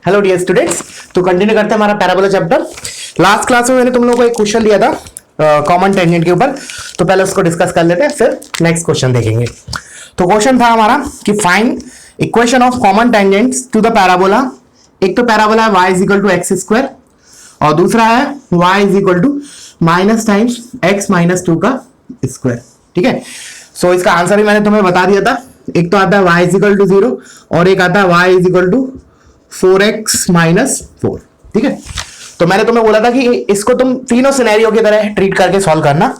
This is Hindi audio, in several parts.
हेलो डियर स्टूडेंट्स, तो कंटिन्यू करते हैं हमारा पैराबोला चैप्टर। लास्ट क्लास में मैंने तुम लोगों को एक क्वेश्चन दिया था कॉमन टेंजेंट के ऊपर, तो पहले उसको डिस्कस कर लेते हैं, फिर नेक्स्ट क्वेश्चन देखेंगे। तो क्वेश्चन था हमारा कि find equation of common tangents to the parabola. एक तो पैराबोला है y is equal to x square और दूसरा है y is equal to minus times X minus two का स्क्वायर। ठीक है, सो इसका आंसर भी मैंने तुम्हें बता दिया था। एक तो आता है y इज इक्वल टू 0 और एक आता है y is equal to 4x minus 4। ठीक है, तो मैंने तुम्हें बोला था कि इसको तुम तीनों सिनेरियो की तरह ट्रीट करके सॉल्व करना।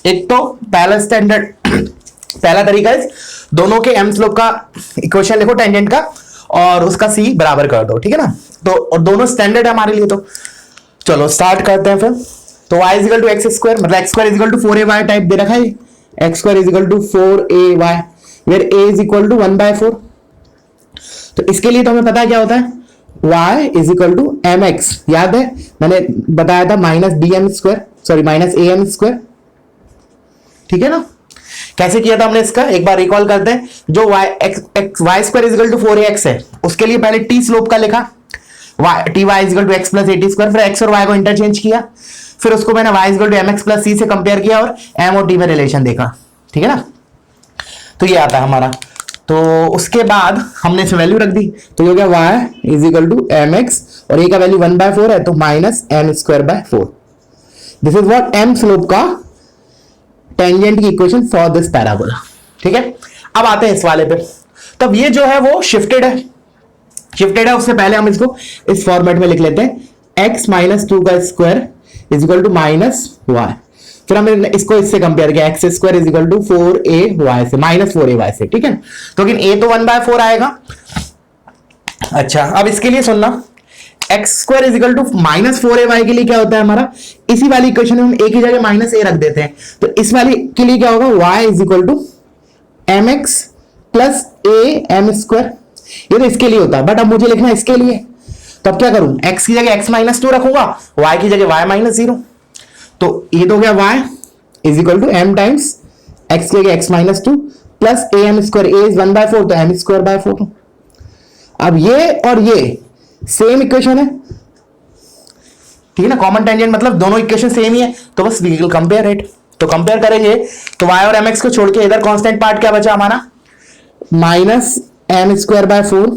एक तो पहला स्टैंडर्ड पहला तरीका है दोनों के एम स्लोप का इक्वेशन लिखो टेंजेंट का और उसका सी बराबर कर दो। ठीक है ना, तो और दोनों स्टैंडर्ड है हमारे लिए। तो चलो स्टार्ट करते हैं फिर। तो y is equal to x square मतलब x square is equal to 4ay type दे रखा है। X square is equal to 4ay where a is equal to 1/4। तो इसके लिए तो हमें पता है क्या होता है, y is equal to M X. याद है मैंने बताया था minus D M square, sorry minus A M square. ठीक है ना, कैसे किया था हमने इसका एक बार रिकॉल करते हैं। जो y square is equal to 4ax है उसके लिए पहले t स्लोप का लिखा, t y is equal to x plus a t square, फिर x और y को इंटरचेंज किया, फिर उसको मैंने y is equal to M x plus c से कंपेयर किया और m और t में रिलेशन देखा। ठीक है ना, तो ये आता है हमारा। तो उसके बाद हमने इसमें वैल्यू रख दी, तो ये हो गया y is equal to M X और a का वैल्यू 1/4 है तो minus M square by 4। This is what m slope का टेंजेंट की इक्वेशन फॉर दिस पैराबोला। ठीक है, अब आते हैं इस वाले पे। तब ये जो है वो शिफ्टेड है, उससे पहले हम इसको इस फॉर्मेट में लिख लेते हैं x माइनस 2 का square is equal to minus Y. फिर हमने इसको इससे कंपेयर किया, X square is equal to 4ay से माइनस 4ay से। ठीक है, तो लेकिन a तो 1/4 आएगा। अच्छा, अब इसके लिए सुनना, X square is equal to minus 4ay के लिए क्या होता है हमारा, इसी वाली इक्वेशन में हम a की जगह माइनस a रख देते हैं, तो इस वाली के लिए क्या होगा, y is equal to M x plus A M square. ये तो इसके लिए होता है, बट अब मुझे लिखना है इसके लिए, तो अब क्या करूं, x की जगह x माइनस 2 रखूंगा, y की जगह y माइनस 0। तो ये तो हो गया y is equal to m times x की जगह x minus 2 plus A M square, A is 1/4 तो m स्क्वायर बाय 4। अब ये और ये सेम इक्वेशन है। ठीक है ना, कॉमन टेंजेंट मतलब दोनों इक्वेशन सेम ही है, तो बस वी विल कंपेयर इट। तो कंपेयर करेंगे तो y और mx को छोड़ के इधर कांस्टेंट पार्ट क्या बचा हमारा, minus M square by 4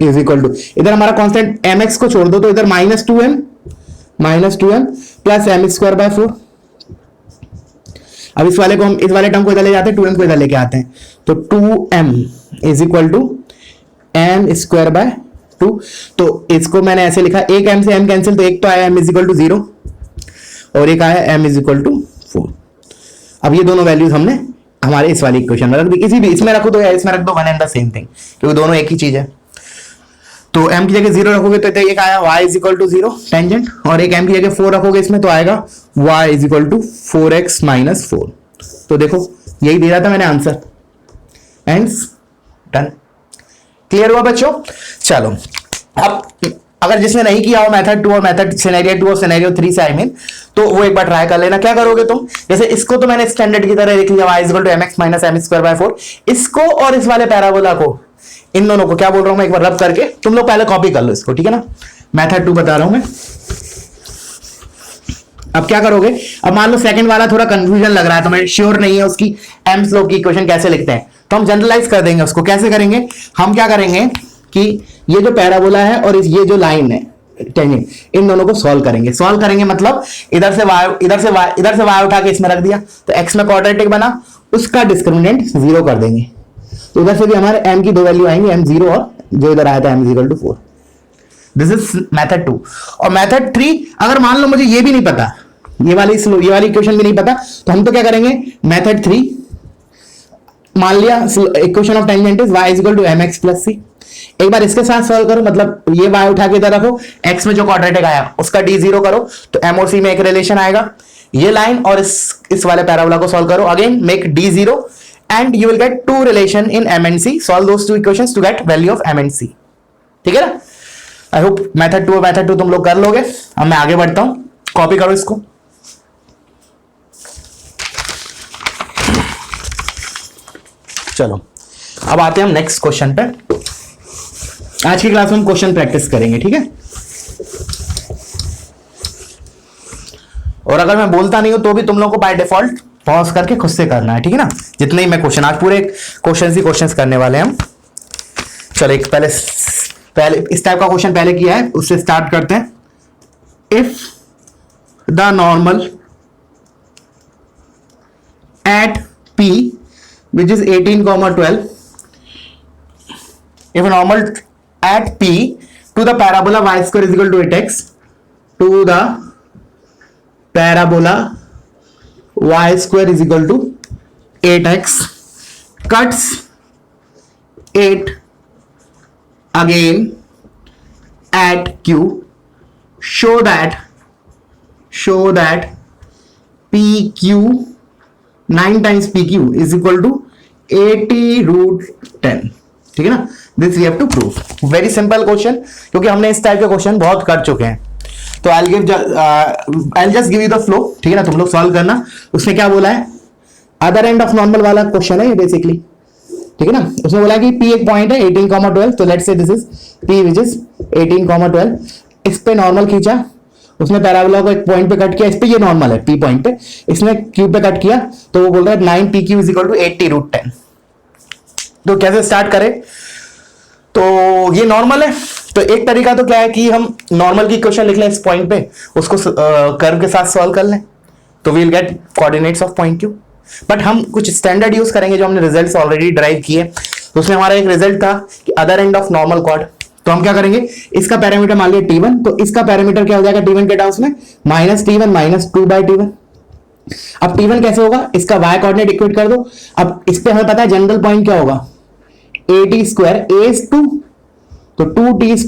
is equal to, इधर हमारा कांस्टेंट mx को छोड़ दो तो इधर minus 2m plus M square by 4। अब इस वाले को हम इस वाले टर्म को इधर ले जाते हैं, 2m को इधर लेके आते हैं, तो 2m is equal to M square by 2। तो इसको मैंने ऐसे लिखा, एक m से m कैंसिल, तो एक तो आया m इज इक्वल टू 0 और एक आया m इज इक्वल टू 4। अब ये दोनों वैल्यूज हमने हमारे इस वाली इक्वेशन में रख दी, किसी भी इसमें रखो तो या इसमें रख दो, one and the same thing, क्योंकि दोनों एक ही चीज है। तो m की जगह 0 रखोगे तो एक आया y is equal to 0 tangent, और एक m की जगह 4 रखोगे इसमें तो आएगा y is equal to 4x minus 4। तो देखो यही दे रहा था मैंने आंसर, एंड डन। क्लियर हुआ बच्चों? चलो अब अगर जिसने नहीं किया हो मेथड 2 और मेथड सिनेरियो 2 और सिनेरियो 3 से आई मीन, तो वो एक बार ट्राई कर लेना। क्या करोगे तुम, जैसे इसको तो मैंने स्टैंडर्ड की तरह लिख लिया, y is equal to mx minus M square by 4। इसको और इस वाले पैराबोला को, इन दोनों को क्या बोल रहा हूं मैं, एक बार रब करके तुम लोग पहले कॉपी कर लो इसको। ठीक है ना, मेथड 2 बता रहा हूं मैं। अब क्या करोगे, अब मान लो सेकंड वाला थोड़ा कंफ्यूजन लग रहा है, तुम्हें श्योर नहीं है उसकी एम स्लोप की इक्वेशन कैसे लिखते हैं, तो हम जनरलाइज कर देंगे उसको। कैसे करेंगे, हम क्या करेंगे कि ये जो पैराबोला है और ये जो लाइन है टेंजेंट, इन दोनों को सॉल्व करेंगे मतलब इधर से y उठा के इसमें रख दिया, तो x में क्वाड्रेटिक बना, उसका डिस्क्रिमिनेंट 0 कर देंगे, तो उधर से भी हमारे m की दो वैल्यू आएंगी, m 0 और जो इधर आया था m equal to 4। This is method 2। और मेथड 3, अगर मान लो मुझे ये भी नहीं पता, ये वाली इक्वेशन भी नहीं पता, तो हम तो क्या करेंगे, मेथड 3 मान लिया equation of tangent is y is equal to mx plus c। एक बार इसके साथ सॉल्व करो, मतलब ये y उठा के इधर रखो, x में जो क्वाड्रेटिक आया उसका d0 करो, तो m और c में एक रिलेशन आएगा। ये लाइन और इस वाले पैराबोला को सॉल्व करो, again make d0 and you will get two relation in m and c। Solve those two equations to get value of m and c। ठीक है ना, आई होप मेथड 2 और मेथड 2 तुम लोग कर लोगे। अब मैं आगे बढ़ता हूं, कॉपी करो इसको। चलो अब आते हैं हम नेक्स्ट क्वेश्चन पे। आज की क्लास में हम क्वेश्चन प्रैक्टिस करेंगे, ठीक है। और अगर मैं बोलता नहीं हूं तो भी तुम लोगों को बाय डिफॉल्ट पॉज करके खुद से करना है, ठीक है ना। जितने ही मैं क्वेश्चन, आज पूरे क्वेश्चन करने वाले हैं हम। चलो एक पहले इस टाइप का क्वेश्चन पहले किया है, उससे स्टार्ट करते हैं। If the normal at P which is 18,12, if normal at P to the parabola y square is equal to 8x, to the parabola y square is equal to 8x, cuts 8 again at Q, show that PQ 9 times PQ is equal to 80√10, ठीक है ना। This we have to prove. Very simple question, क्योंकि हमने इस टाइप के क्वेश्चन बहुत कर चुके हैं। तो I just give you the flow, ठीक है ना। तुम लोग सॉल्व करना। उसने क्या बोला है, अदर एंड ऑफ नॉर्मल वाला क्वेश्चन है ये बेसिकली, ठीक है ना। उसने बोला कि P एक पॉइंट है 18,12, तो let's say this is P which is 18,12। इस पे नॉर्मल खींचा, उसने पैराबोला को एक पॉइंट पे कट किया, इस पे ये नॉर्मल है P पॉइंट पे, इसने Q पे कट किया, तो वो बोल रहा है 9PQ इज इक्वल टू 80√10। तो कैसे स्टार्ट करें, तो ये नॉर्मल है, तो एक तरीका तो क्या है कि हम नॉर्मल की इक्वेशन लिख लें इस पॉइंट पे, उसको कर्व के साथ सॉल्व कर लें, तो we'll get coordinates of point Q। But हम कुछ स्टैंडर्ड यूज करेंगे जो हमने रिजल्ट्स ऑलरेडी ड्राइव किए। तो उसमें हमारा एक रिजल्ट था कि other end of normal chord, तो हम क्या करेंगे, इसका पैरामीटर मान लिया T1, तो इसका पैरामीटर क्या हो जाएगा T1 के टर्म्स में -T1 -2/T1। अब T1 कैसे होगा, इसका y कोऑर्डिनेट इक्वेट कर दो। अब इस पे हमें पता है जनरल पॉइंट क्या होगा, AT², A is 2, तो 2T²,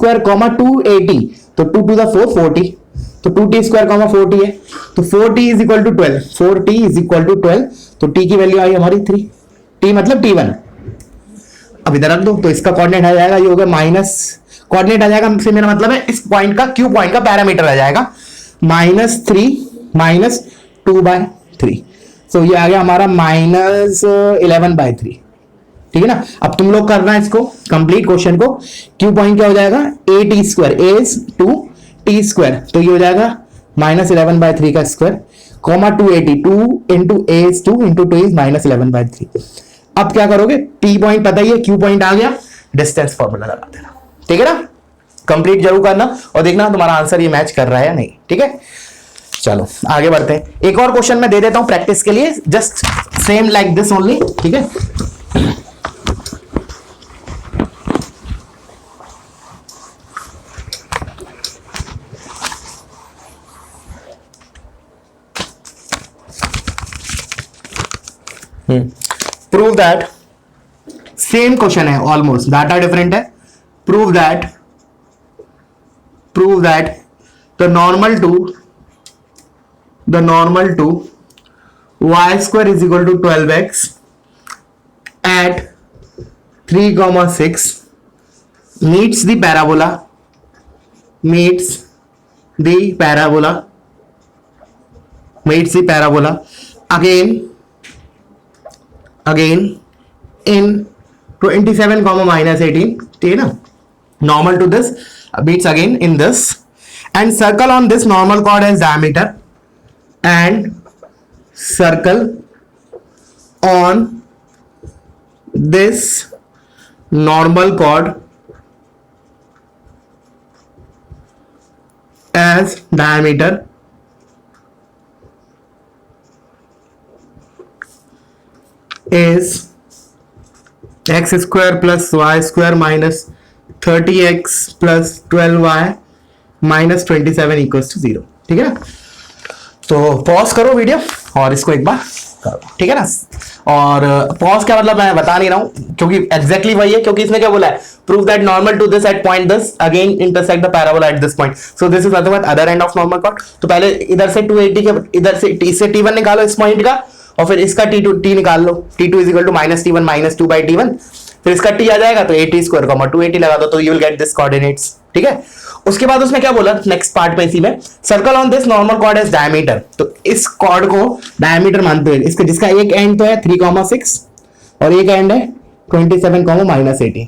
280, तो 2 to the 4 40, तो 2T², 40 है, तो 4T is equal to 12, 4T is equal to 12, तो T की वैल्यू आई हमारी 3, T मतलब T1। अब इधर रख दो, तो इसका कोऑर्डिनेट आ जाएगा, ये हो गया माइनस, कोऑर्डिनेट आ जाएगा से मेरा मतलब है इस पॉइंट का, Q पॉइंट का पैरामीटर आ जाएगा -3 -2/3, सो ये आ गया हमारा -11/3, ठीक है ना। अब तुम लोग करना है इसको कंप्लीट क्वेश्चन को। Q पॉइंट क्या हो जाएगा, AT², A is 2T², तो ये हो जाएगा -11/3 का square, 280, 2 into A is 2 into 2 is -11/3। अब क्या करोगे, P पॉइंट पता ही है, Q पॉइंट आ गया, डिस्टेंस फॉर्मूला लगा देना, ठीक है ना। कंप्लीट जरूर करना और देखना तुम्हारा आंसर ये मैच कर रहा है या नहीं, ठीक है। चलो आगे बढ़ते हैं। एक और क्वेश्चन मैं दे देता हूं प्रैक्टिस के लिए, just same like this only, ठीक है। प्रूव दैट, सेम क्वेश्चन है ऑलमोस्ट, डाटा डिफरेंट है। Prove that the normal to y² is equal to 12x at 3,6 meets the parabola again in 27, -18, ठीक है ना। Normal to this beats again in this, and circle on this normal chord as diameter, and circle on this normal chord as diameter, is x² plus y² minus 30x plus 12y minus 27 equals to 0, ठीक है ना। तो पॉज करो वीडियो और इसको एक बार करो, ठीक है ना। और पॉज क्या मतलब मैं बता नहीं रहा हूं, क्योंकि एग्जैक्टली वही है, क्योंकि इसने क्या बोला है, prove that normal to this at point this again intersect the parabola at this point, so this is nothing but other end of normal chord. तो पहले इधर से 280 के, इधर से इससे T1 निकालो इस पॉइंट का, और फिर इसका T निकाल लो, T2 is equal to -T1 -2/T1, फिर इसका T आ जाएगा, तो AT² 280 लगा दो, तो you will get this coordinates, ठीक है। उसके बाद उसने क्या बोला नेक्स्ट पार्ट में, इसी में, circle on this normal chord as diameter, तो इस कॉर्ड को डायमीटर मानते हुए, इसका जिसका एक एंड तो है 3,6 और एक एंड है 27, -18,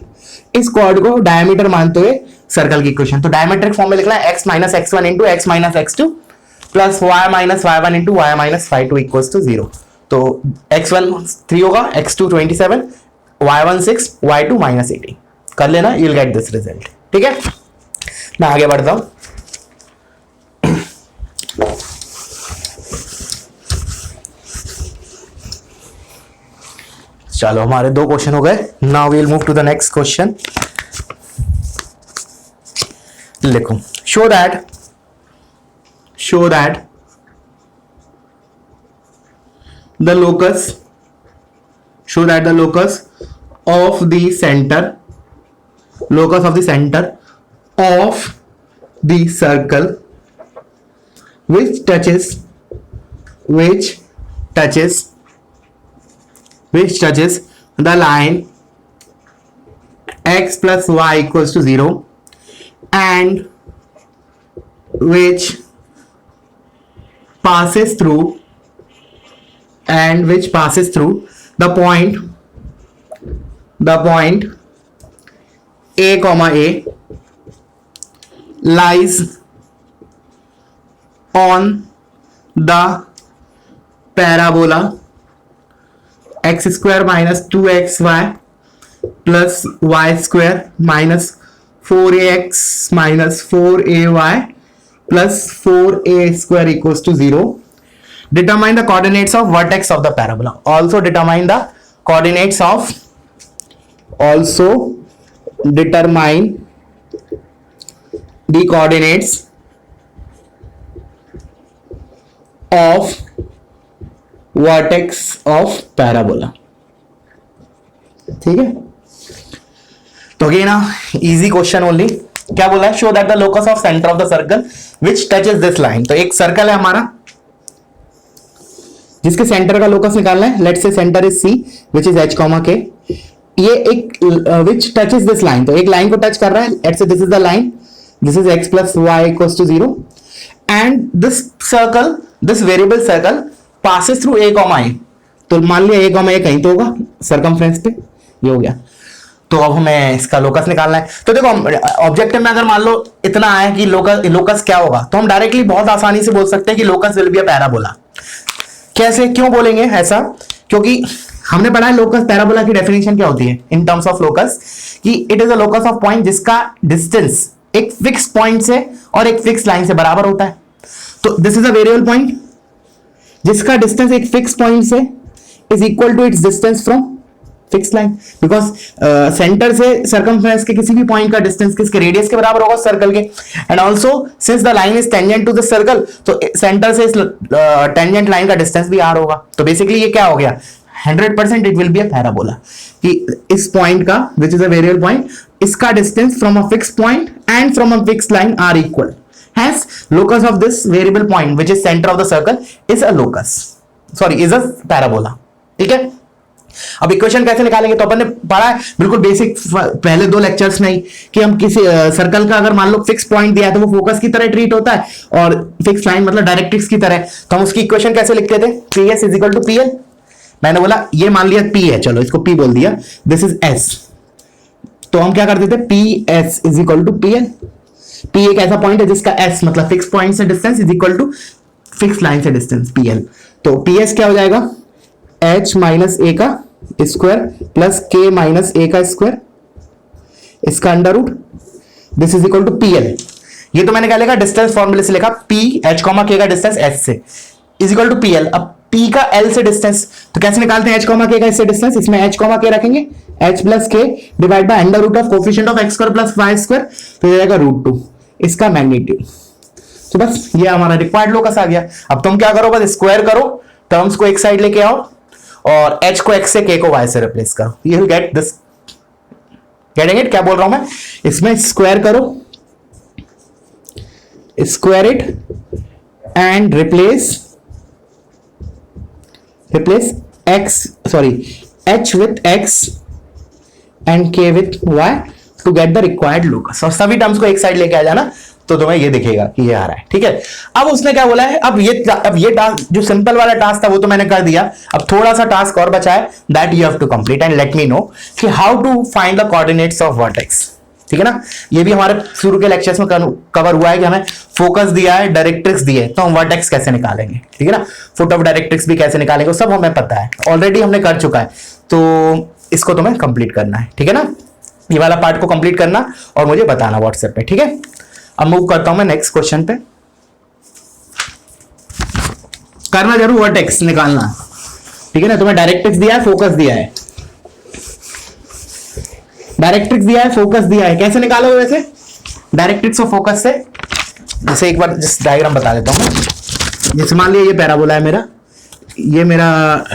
इस कॉर्ड को डायमीटर मानते हुए सर्कल की इक्वेशन। तो डायमीट्रिक फॉर्म में लिखना है x minus x1 into x minus x2 plus y minus y1 into y minus y2 equals to 0। तो x1 3 होगा, x2 27, y1 6, y2 माइनस 18 कर लेना, you will get this result. ठीक है, मैं आगे बढ़ता हूं। चलो हमारे 2 क्वेश्चन हो गए। Now we will move to the next question. लिखो, show that the locus of the center of the circle which touches the line x plus y equals to 0 and which passes through the point a comma a lies on the parabola x square minus 2xy plus y square minus 4ax minus 4ay plus 4a square equals to 0. Determine the coordinates of vertex of the parabola. Also determine the coordinates of vertex of parabola. ठीक है, तो अगेन इजी क्वेश्चन ओनली। क्या बोला है? Show that the locus of centre of the circle which touches this line. तो एक सर्कल है हमारा जिसके सेंटर का लोकस निकालना है। Let's say centre is C which is h comma K. ये एक विच टचेस दिस लाइन, तो एक लाइन को टच कर रहा है। Let's say this is the line, this is x plus y equals to 0 and this circle, this variable circle passes through a comma a। तो मान लिया a कॉमा a कहीं तो होगा सर्कमफ्रेंस पे, ये हो गया। तो अब हमें इसका लोकस निकालना है। तो देखो ऑब्जेक्टिव में अगर मान लो इतना आया कि लोकस क्या होगा, तो हम डायरेक्टली बहुत आसानी से बोल सकते हैं कि locus will be a parabola. कैसे, क्यों बोलेंगे ऐसा? क्योंकि हमने पढ़ा है लोकस पैराबोला की डेफिनेशन क्या होती है इन टर्म्स ऑफ लोकस, कि it is a locus of point जिसका डिस्टेंस एक फिक्स पॉइंट से और एक फिक्स लाइन से बराबर होता है। तो this is a variable point जिसका डिस्टेंस एक फिक्स पॉइंट से is equal to its distance from fix line, because centre से सर्कमफ्रेंस के किसी भी पॉइंट का डिस्टेंस किसके रेडियस के बराबर होगा सर्कल के। And also since the line is tangent to the circle, तो सेंटर से इस टेंजेंट लाइन का डिस्टेंस भी आर होगा। तो बेसिकली ये क्या हो गया, 100% it will be a parabola, कि इस पॉइंट का which is a variable point, इसका distance from a fix point and from a fix line are equal. Hence, locus of this variable point, which is center of the circle, is a locus. Sorry, is a parabola. ठीक है? अब इक्वेशन कैसे निकालेंगे? तो अपन ने पढ़ा है बिल्कुल बेसिक पहले 2 लेक्चर्स में ही कि हम किसी सर्कल का अगर मान लो फिक्स पॉइंट दिया है तो वो फोकस की तरह ट्रीट होता है और फिक्स लाइन मतलब डायरेक्ट्रिक्स की तरह। तो हम उसकी इक्वेशन कैसे लिखते थे? PS is equal to PL। मैंने बोला ये मान लिया P है, चलो इसको P बोल दिया, दिस इज S। तो हम क्या करते थे? PS is equal to PL। P एक ऐसा पॉइंट है जिसका S मतलब फिक्स पॉइंट से distance is equal to fix line से डिस्टेंस PL। तो PS क्या हो जाएगा? H माइनस A का square plus K minus A का स्क्वायर, इसका under root, this is equal to PL। ये तो मैंने क्या लिखा? डिस्टेंस फॉर्मूले से लिखा, P H कॉमा K का डिस्टेंस S से इज इक्वल टू PL। अब P का L से डिस्टेंस, तो कैसे निकालते हैं H कॉमा K का इससे डिस्टेंस? इसमें H कॉमा K रखेंगे, H plus K divide by under root of coefficient of x square plus y square, तो ये जाएगा √2 इसका मैग्नीट्यूड। तो बस ये हमारा रिक्वायर्ड लोकस आ गया। अब तुम क्या करो? बस स्क्वायर करो, टर्म्स को एक साइड लेके आओ और h को x से k को y से रिप्लेस करो, you will get this. Getting it? क्या बोल रहा हूं मैं? इसमें स्क्वायर करो, square it and replace h with x and k with y to get the required locus। और सभी टर्म्स को एक साइड लेके आ जाना, तो तुम्हें ये दिखेगा कि ये आ रहा है, ठीक है। अब उसने क्या बोला है, अब ये टास्क जो सिंपल वाला टास्क था वो तो मैंने कर दिया, अब थोड़ा सा टास्क और बचा है, that you have to complete and let me know कि how to find the coordinates of vertex, ठीक है ना। ये भी हमारे शुरू के लेक्चर्स में कवर हुआ है कि हमें फोकस दिया है, डायरेक्ट्रिक्स दी है, तो हम वर्टेक्स कैसे निकालेंगे, ठीक है ना। फुट ऑफ डायरेक्ट्रिक्स भी कैसे निकालेंगे, सब हमें पता है, ऑलरेडी हमने कर चुका है। तो इसको तुम्हें कंप्लीट करना है, ठीक है ना। ये वाला पार्ट को कंप्लीट करना और मुझे बताना व्हाट्सएप पे, ठीक है। अब मूव करता हूं मैं नेक्स्ट क्वेश्चन पे। करना जरूर वर्टेक्स निकालना, ठीक है ना। तुम्हें डायरेक्ट्रिक्स दिया है, फोकस दिया है, डायरेक्ट्रिक्स दिया है, फोकस दिया है, कैसे निकालोगे वैसे डायरेक्ट्रिक्स और फोकस से। जैसे एक बार जिस डायग्राम बता देता हूं मैं, जैसे मान लिया ये पैराबोला है मेरा, ये मेरा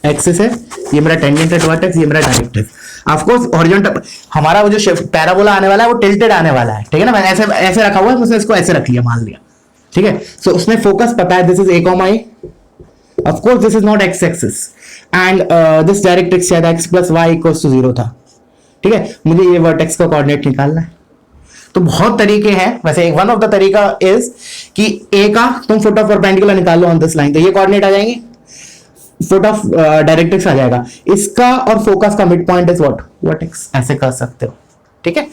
एक्सिस है, ये मेरा टेंजेंट वर्टेक्स, ये मेरा डायरेक्ट्रिक्स। ऑफ कोर्स हॉरिजॉन्टल हमारा वो जो पैराबोला आने वाला है वो टिल्टेड आने वाला है, ठीक है ना। मैंने ऐसे ऐसे रखा हुआ है, मुझे इसको ऐसे रख लिया, मान लिया, ठीक है। सो उसमें फोकस पता है, this is a, of course this is not X axis and this directrix शायद x plus Y equals to 0 था, ठीक है। मुझे ये वर्टेक्स का कोऑर्डिनेट निकालना है। तो बहुत तरीके हैं वैसे, वन ऑफ द तरीका इज कि a का तुम फुट ऑफ परपेंडिकुलर निकाल लो ऑन दिस लाइन, तो ये कोऑर्डिनेट आ जाएंगे, फुट ऑफ डायरेक्ट्रिक्स आ जाएगा, इसका और फोकस का mid point is what, vertex, ऐसे कर सकते हो, ठीक है।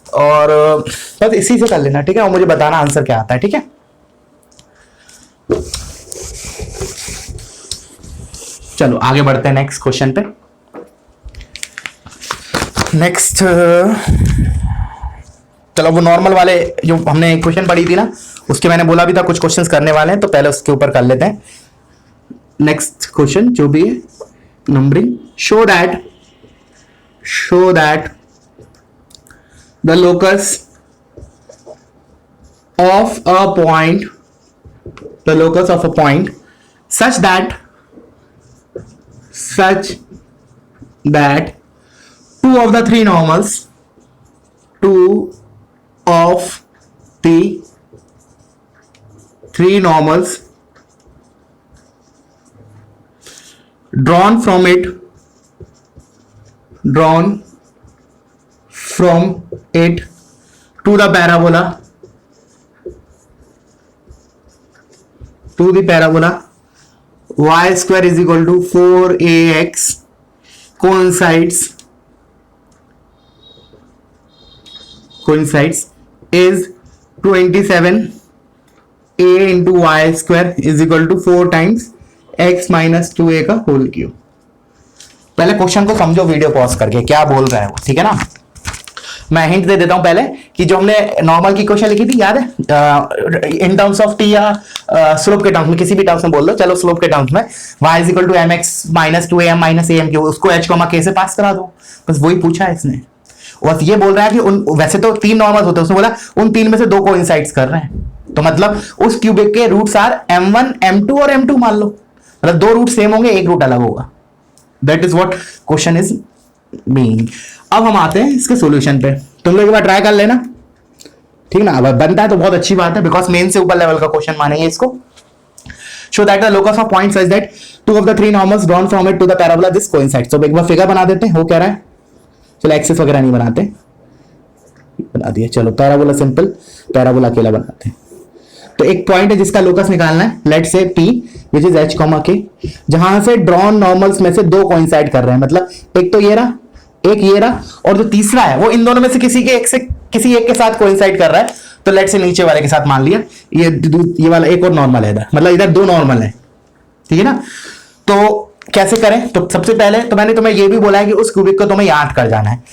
और बस इसी से कर लेना, ठीक है, और मुझे बताना आंसर क्या आता है, ठीक है। चलो आगे बढ़ते हैं नेक्स्ट क्वेश्चन पे। नेक्स्ट चलो वो नॉर्मल वाले जो हमने क्वेश्चन पढ़ी थी ना, उसके मैंने बोला भी था कुछ क्वेश्चंस करने वाले हैं, तो पहले उसके ऊपर कर लेते हैं। नेक्स्ट क्वेश्चन जो भी है numbering, show that the locus of a point such that two of the three normals drawn from it to the parabola y square is equal to 4ax coincides is 27a into y square is equal to 4 times x minus 2a का होल क्यूब। पहले क्वेश्चन को समझो वीडियो पॉज करके, क्या बोल रहा है वो, ठीक है ना। मैं हिंट दे देता हूं पहले कि जो हमने नॉर्मल की क्वेश्चन लिखी थी याद है, इन टर्म्स ऑफ टी या स्लोप के टर्म्स में, किसी भी टर्म्स में बोल लो, चलो स्लोप के टर्म्स में y is equal to mx minus 2am minus am cube, उसको h कॉमा k से पास करा दो, बस वही पूछा है इसने। बस ये बोल रहा है कि वैसे तो 3 नॉर्मल होते हैं, उसने बोला उन 3 में से 2 कोइंसाइड्स कर रहे हैं, तो मतलब उस क्यूबिक के रूट्स आर m1 m2 और m2 मान लो, मतलब 2 रूट सेम होंगे, एक रूट अलग होगा। That is what question is meaning. अब हम आते हैं इसके सॉल्यूशन पे, तुम लोग एक बार ट्राई कर लेना, ठीक ना। अब बनता है तो बहुत अच्छी बात है, बिकॉज मेन से ऊपर लेवल का क्वेश्चन मानेंगे इसको। Show that the locus of point such that two of the 3 normals drawn from it to the parabola this coincide. तो एक बार फिगर बना देते हैं, वो कह रहा है, चलो एक्सिस वगैरह नहीं बनाते, बना दिया, चलो पैराबोला सिंपल पैराबोला अकेला बनाते हैं। तो एक पॉइंट है जिसका लोकस निकालना है, लेट्स से P which is h, k, जहां से ड्रॉन नॉर्मल्स में से 2 कोइंसाइड कर रहे हैं, मतलब एक तो ये रहा, एक ये रहा, और जो तीसरा है वो इन दोनों में से किसी एक के साथ कोइंसाइड कर रहा है, तो लेट्स से नीचे वाले के साथ मान लिया, ये वाला एक और नॉर्मल है इधर, मतलब इधर 2 नॉर्मल है, ठीक है ना। तो कैसे करें, तो सबसे पहले तो मैंने तुम्हें ये भी बोला है कि उस क्यूबिक को तुम्हें याद कर जाना है।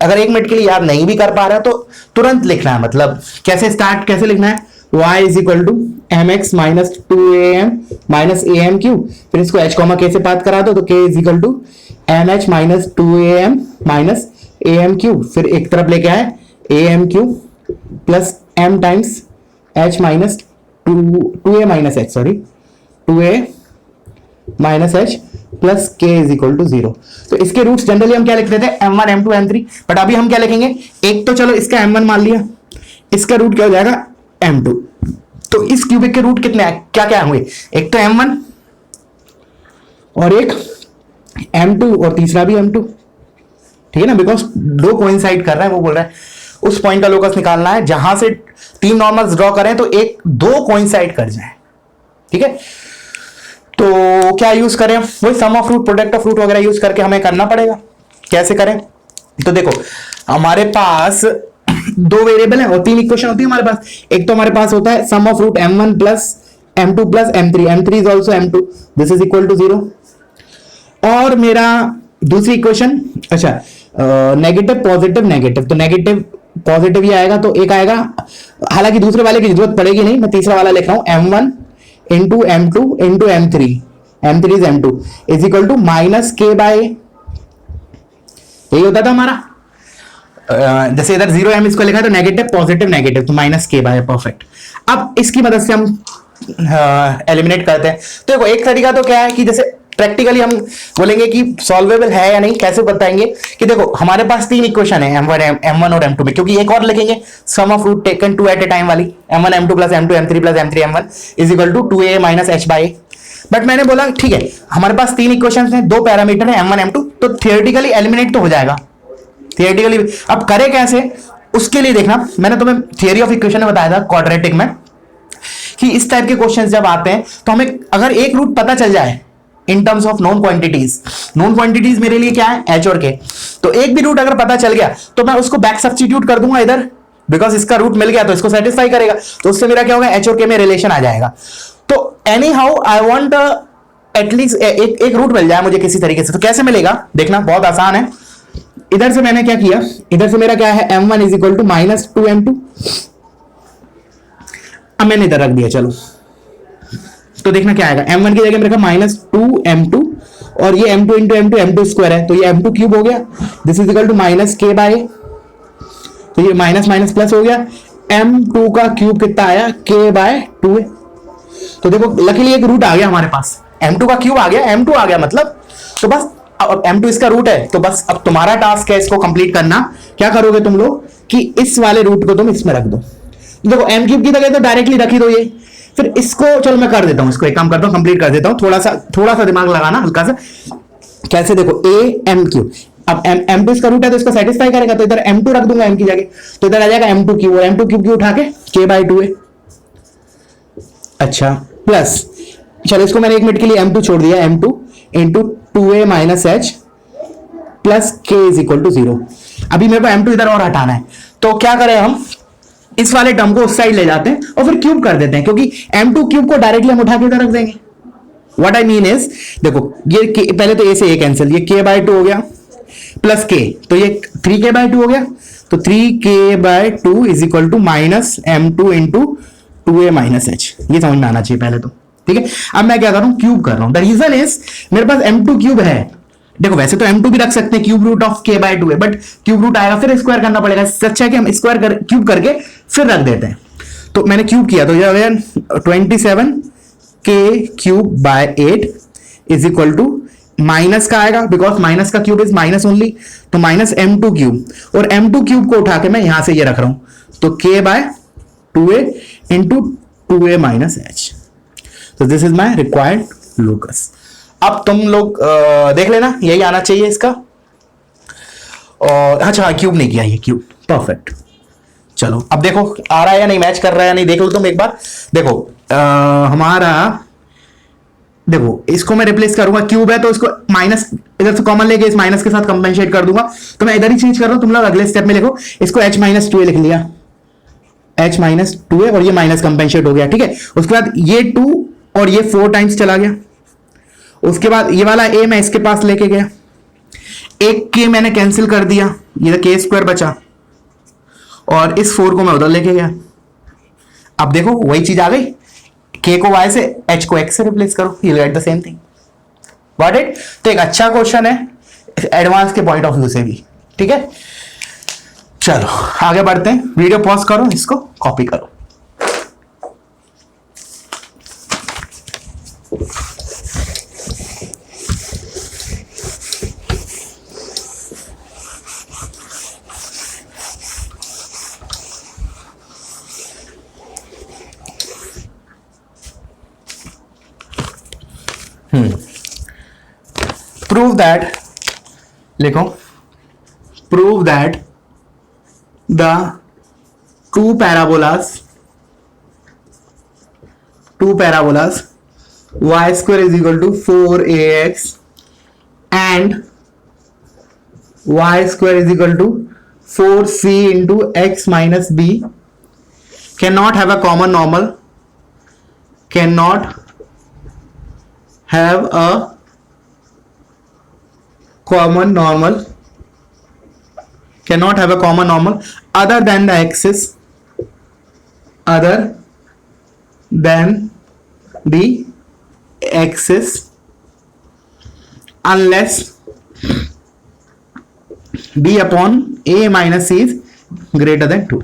अगर 1 मिनट के लिए याद नहीं भी कर पा रहा तो तुरंत लिखना है, मतलब कैसे लिखना है, y is equal to mx minus 2am minus am cube, फिर इसको h कॉमा k से बात करा दो, तो k is equal to mh minus 2am minus am cube, फिर एक तरफ लेके आए am cube plus m times h minus 2a minus h, sorry 2a minus h plus k is equal to 0। तो इसके रूट्स जनरली हम क्या लिखते थे, m1 m2 m3, बट अभी हम क्या लिखेंगे, एक तो चलो इसका m1 मान लिया, इसका रूट क्या हो जाएगा m2। तो इस क्यूबिक के रूट कितने हैं, क्या क्या होंगे, एक तो m1 और एक m2 और तीसरा भी m2, ठीक है ना, बिकॉज 2 कोइंसाइड कर रहा है, वो बोल रहा है उस पॉइंट का लोकस निकालना है जहां से तीन नॉर्मल्स ड्रॉ करें तो एक दो कोइंसाइड कर जाए, ठीक है। तो क्या यूज करें, वही sum of root, product of root वगैरह यूज करके हमें करना पड़ेगा। कैसे करें, तो देखो हमारे पास दो वेरिएबल है और तीन इक्वेशन होती है हमारे पास। एक तो हमारे पास होता है sum of root m1 plus m2 plus m3, m3 is also m2, this is equal to 0। और मेरा दूसरी इक्वेशन, अच्छा नेगेटिव पॉजिटिव नेगेटिव, तो नेगेटिव पॉजिटिव ही आएगा तो एक आएगा, हालांकि दूसरे वाले की जरूरत पड़ेगी नहीं, मैं तीसरा वाला लिख रहा हूं m1 into m2 into m3, m3 is m2 is equal to minus k by, यही होता था हमारा। जैसे इधर 0m इसको लिखा है तो नेगेटिव पॉजिटिव नेगेटिव, तो माइनस k बाय, परफेक्ट। अब इसकी मदद से हम एलिमिनेट करते हैं। तो देखो एक तरीका तो क्या है कि जैसे प्रैक्टिकली हम बोलेंगे कि सॉल्वेबल है या नहीं, कैसे बताएंगे कि देखो हमारे पास तीन इक्वेशन है m1 और m2 में, क्योंकि एक और लिखेंगे sum of root taken two at a time वाली, m1 m2 plus m2 m3 plus m3 m1 is equal to 2a minus h by a। But मैंने बोला ठीक है हमारे पास तीन इक्वेशंस हैं, दो पैरामीटर है m1 m2, तो थियोरेटिकली एलिमिनेट तो हो जाएगा थियोरेटिकली। अब करें कैसे, उसके लिए देखना मैंने तुम्हें थियरी ऑफ इक्वेशन में बताया था क्वाड्रेटिक में, कि इस टाइप के क्वेश्चंस जब आते हैं तो हमें अगर एक रूट पता चल जाए इन terms of known quantities, known quantities मेरे लिए क्या है h और k, तो एक भी रूट अगर पता चल गया तो मैं उसको बैक सब्स्टिट्यूट कर दूंगा इधर, बिकॉज इसका रूट मिल गया तो इसको सेटिस्फाई करेगा, तो उससे मेरा क्या होगा h और k में रिलेशन आ जाएगा। तो any how I want at least एक रूट मिल जाए मुझे किसी तरीके से, तो कैसे मिलेगा देखना, बहुत आसान है। इधर से मैंने क्या किया, इधर से मेरा क्या है m1 is equal to minus 2m2, अब मैंने इधर रख दिया, चलो तो देखना क्या आएगा, m1 की जगह में रखा माइनस 2m2 और ये m2 इंटू m2 स्क्वायर है तो ये m2 क्यूब हो गया, this is equal to minus k by, तो ये माइनस माइनस प्लस हो गया, m2 का क्यूब कितना आया k बाय 2a। तो देखो लकीली एक रूट आ गया हमारे पास, m2 का क्यूब आ गया, m2 आ गया मतलब, तो बस अब m2 इसका रूट है, तो बस अब तुम्हारा टास्क है इसको कंप्लीट करना। क्या करोगे तुम लोग कि इस वाले रूट को तुम इसमें रख दो, देखो m क्यूब की जगह तो डायरेक्टली रख ही दो ये, फिर इसको चलो मैं कर देता हूं, इसको एक काम करता हूं कंप्लीट कर देता हूं, थोड़ा सा दिमाग लगाना हल्का सा। कैसे, देखो a m क्यूब, अब m2 इसका रूट है तो इसको सेटिस्फाई करेगा, तो इधर m2 रख दूंगा m की जगह, तो इधर आ जाएगा m2 क्यूब, और m2 क्यूब की उठा के k बाय 2a, अच्छा प्लस, चलो इसको मैंने एक मिनट के लिए m2 छोड़ दिया, m2 into 2a minus h plus k is equal to 0। अभी मेरे को m2 इधर और हटाना है, तो क्या करें हम इस वाले टर्म को उस साइड ले जाते हैं और फिर क्यूब कर देते हैं, क्योंकि m2 क्यूब को डायरेक्टली हम उठा के इधर रख देंगे। व्हाट आई मीन इज, देखो ये पहले तो a से a कैंसिल, ये k बाय 2 हो गया प्लस k, तो ये 3k बाय 2 हो गया, तो 3k by 2 is equal to minus m2 into 2a minus h, ये समझ में आना चाहिए पहले तो, ठीक है। अब मैं क्या कर रहा हूं, क्यूब कर रहा हूं, द रीजन इज मेरे पास m2 क्यूब है, देखो वैसे तो m2 भी रख सकते हैं, cube root of k by 2 है, बट क्यूब रूट आएगा फिर स्क्वायर करना पड़ेगा, इससे अच्छा है कि हम स्क्वायर क्यूब करके फिर रख देते हैं। तो मैंने क्यूब किया तो ये हो गया 27k cube by 8 is equal to minus का आएगा, बिकॉज माइनस का क्यूब इज माइनस ओनली, तो माइनस m2 क्यूब, और m2 क्यूब को उठा के मैं यहां से ये रख रहा हूं, तो k by 2a into 2a minus h, तो this is my required locus. अब तुम लोग देख लेना, यही आना चाहिए इसका, और अच्छा क्यूब नहीं किया, ये क्यूब, परफेक्ट। चलो अब देखो आ रहा है या नहीं, मैच कर रहा है या नहीं, देख लो तुम एक बार। देखो हमारा, देखो इसको मैं रिप्लेस करूंगा, क्यूब है तो इसको माइनस इधर से कॉमन लेके इस माइनस के साथ कंपेंसेट कर दूंगा, तो मैं इधर ही चेंज कर रहा हूं, तुम लोग अगले स्टेप में लिखो, इसको h माइनस 2a लिख लिया, h माइनस 2a और ये माइनस कंपेंसेट हो गया, ठीक है। उसके बाद ये 2 और ये 4 टाइम्स चला गया, उसके बाद ये वाला a मैं इसके पास लेके गया, एक k मैंने कैंसिल कर दिया, ये k स्क्वायर बचा, और इस 4 को मैं उधर लेके गया। अब देखो वही चीज आ गई, k को y से h को x से रिप्लेस करो, you get the same thing, got it. तो एक अच्छा क्वेश्चन है एडवांस के पॉइंट ऑफ व्यू से भी, ठीक है। चलो आगे बढ़ते हैं, वीडियो पॉज करो, इसको कॉपी करो। प्रूव दैट, लिखो prove that the two parabolas y square is equal to 4ax and y square is equal to 4c into x minus b cannot have a common normal, cannot have a common normal other than the axis, unless b upon a minus c is greater than 2.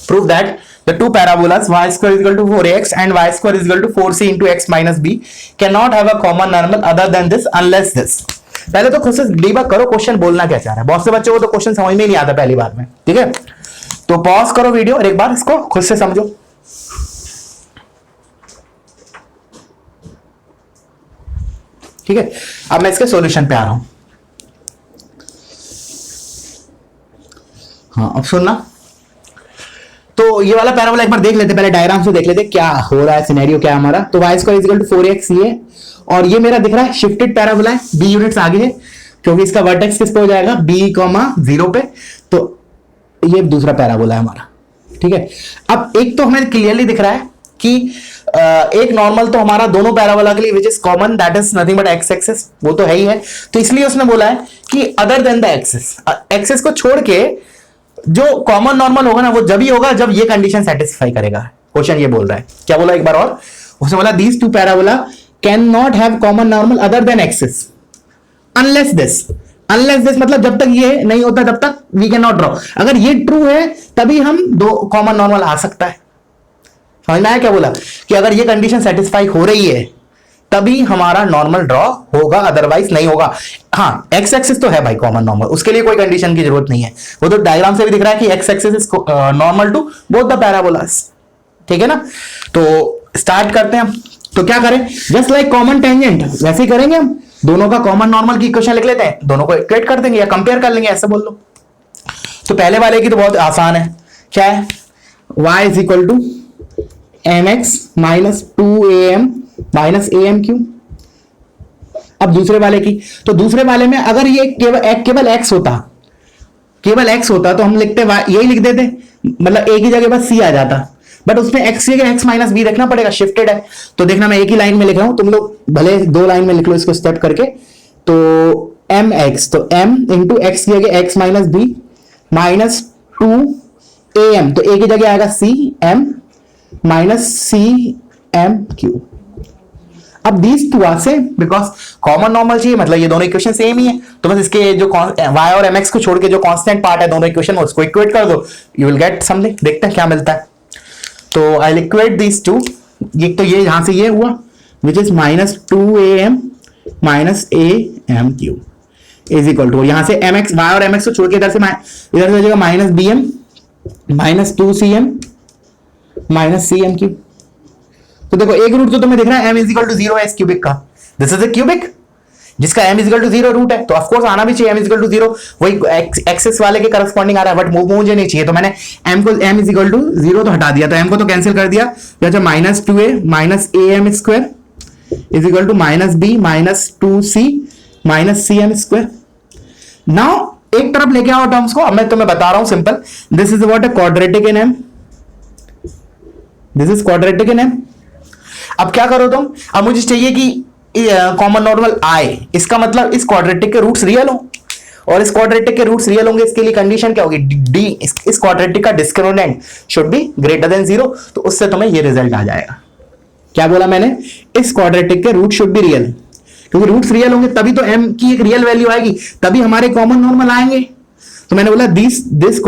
Prove that the two parabolas y square is equal to 4ax and y square is equal to 4c into x minus b cannot have a common normal other than this unless this. पहले तो खुद से डिबग करो क्वेश्चन बोलना क्या चाह रहा है। बहुत से बच्चों को तो क्वेश्चन समझ में नहीं आता पहली बार में, ठीक है। तो पॉज करो वीडियो और एक बार इसको खुद से समझो। ठीक है, अब मैं इसके सॉल्यूशन पे आ रहा हूं। हाँ अब सुनना, तो ये वाला पैराबोला एक बार देख लेते, पहले डायग्राम से देख लेते क्या हो रहा है, सिनेरियो क्या है हमारा। तो y square equal to 4x ये, और ये मेरा दिख रहा है शिफ्टेड पैराबोला है, b यूनिट्स आगे है क्योंकि इसका वर्टेक्स किस पे हो जाएगा, b, 0 पे। तो ये दूसरा पैराबोला है हमारा, ठीक है। अब एक तो हमें क्लियरली दिख रहा है कि एक नॉर्मल तो हमारा दोनों पैराबोला के लिए which is common, that is nothing but x axis, वो तो है ही है। तो इसलिए उसने बोला है कि other than the axis, axis को छोड़ के जो कॉमन नॉर्मल होगा ना वो जब ही होगा जब ये कंडीशन सेटिस्फाई करेगा। क्वेश्चन ये बोल रहा है, क्या बोला एक बार और, उसने बोला these two parabola can not have common normal other than axis unless this. Unless this मतलब जब तक ये नहीं होता तब तक वी कैन नॉट ड्रॉ। अगर ये ट्रू है तभी हम दो कॉमन नॉर्मल आ सकता है। समझ में आया क्या बोला, कि अगर ये कंडीशन सेटिस्फाई हो रही है तभी हमारा नॉर्मल ड्रॉ होगा, अदरवाइज नहीं होगा। हाँ एक्स एक्सिस तो है भाई कॉमन नॉर्मल, उसके लिए कोई कंडीशन की जरूरत नहीं है, वो तो डायग्राम से भी दिख रहा है कि X axis is normal to both the parabolas, ठीक है ना। तो स्टार्ट करते हैं हम। तो क्या करें, जस्ट लाइक कॉमन टेंजेंट वैसे ही करेंगे हम, दोनों का कॉमन नॉर्मल की इक्वेशन लिख लेते हैं, दोनों को इक्वेट कर देंगे या कंपेयर कर लेंगे, ऐसा बोल लो। तो पहले वाले की तो बहुत आसान है, क्या है, y is equal to mx minus 2am minus amq। अब दूसरे वाले की, तो दूसरे वाले में अगर ये केवल x होता तो हम लिखते यही लिख देते, मतलब एक ही जगह बस c आ जाता, बट उसमें x की जगह x माइनस बी रखना पड़ेगा, शिफ्टेड है। तो देखना मैं एक ही लाइन में लिख रहा हूं, तुम लोग भले दो लाइन में लिख लो इसको स्टेप करके। तो mx, तो m इंटू एक्स की जगह x minus B minus 2am, तो एक ही जगह आएगा c m माइनस सी एम क्यू। अब these two are same because common normal चाहिए, मतलब ये दोनों इक्वेशन सेम ही है। तो बस इसके जो y और mx को छोड़ के जो कांस्टेंट पार्ट है दोनों इक्वेशन में उसको इक्वेट कर दो, यू विल गेट समथिंग। देखते हैं क्या मिलता है। तो आई इक्वेट दीज टू, ये तो ये यहां से ये हुआ which is minus 2am minus amq is equal to, यहां से mx y और mx को छोड़ के इधर से हो जाएगा minus bm minus 2cm minus सी एम क्यूब। तो देखो एक रूट तो तुम्हें दिख रहा है m इज इक्वल टू 0 है इस क्यूबिक का, दिस इज अ क्यूबिक जिसका m is equal to 0 root है, तो ऑफ कोर्स आना भी चाहिए m इज इक्वल टू 0, वही एक्सिस वाले के करस्पॉन्डिंग आ रहा है, बट मुझे नहीं चाहिए। तो मैंने m इज इक्वल टू 0 तो हटा दिया, तो m को तो कैंसिल कर दिया, अच्छा minus 2a minus am square is equal to minus b minus 2c minus cm square. Now एक तरफ लेके आओ टर्म्स को, अब मैं तुम्हें बता रहा हूं simple, this is what a quadratic in m, this is quadratic in m। अब क्या करो तुम, अब मुझे चाहिए कि कॉमन नॉर्मल आए, इसका मतलब इस क्वाड्रेटिक के रूट्स रियल हो, और इस क्वाड्रेटिक के रूट्स रियल होंगे, इसके लिए कंडीशन क्या होगी, डी इस क्वाड्रेटिक का discriminant should be greater than 0, तो उससे तुम्हें ये रिजल्ट आ जाएगा। क्या बोला मैंने, इस क्वाड्रेटिक के रूट शुड बी रियल, क्योंकि रूट्स रियल होंगे तभी तो m की एक रियल वैल्यू आएगी, तभी हमारे कॉमन नॉर्मल आएंगे। तो मैंने बोला this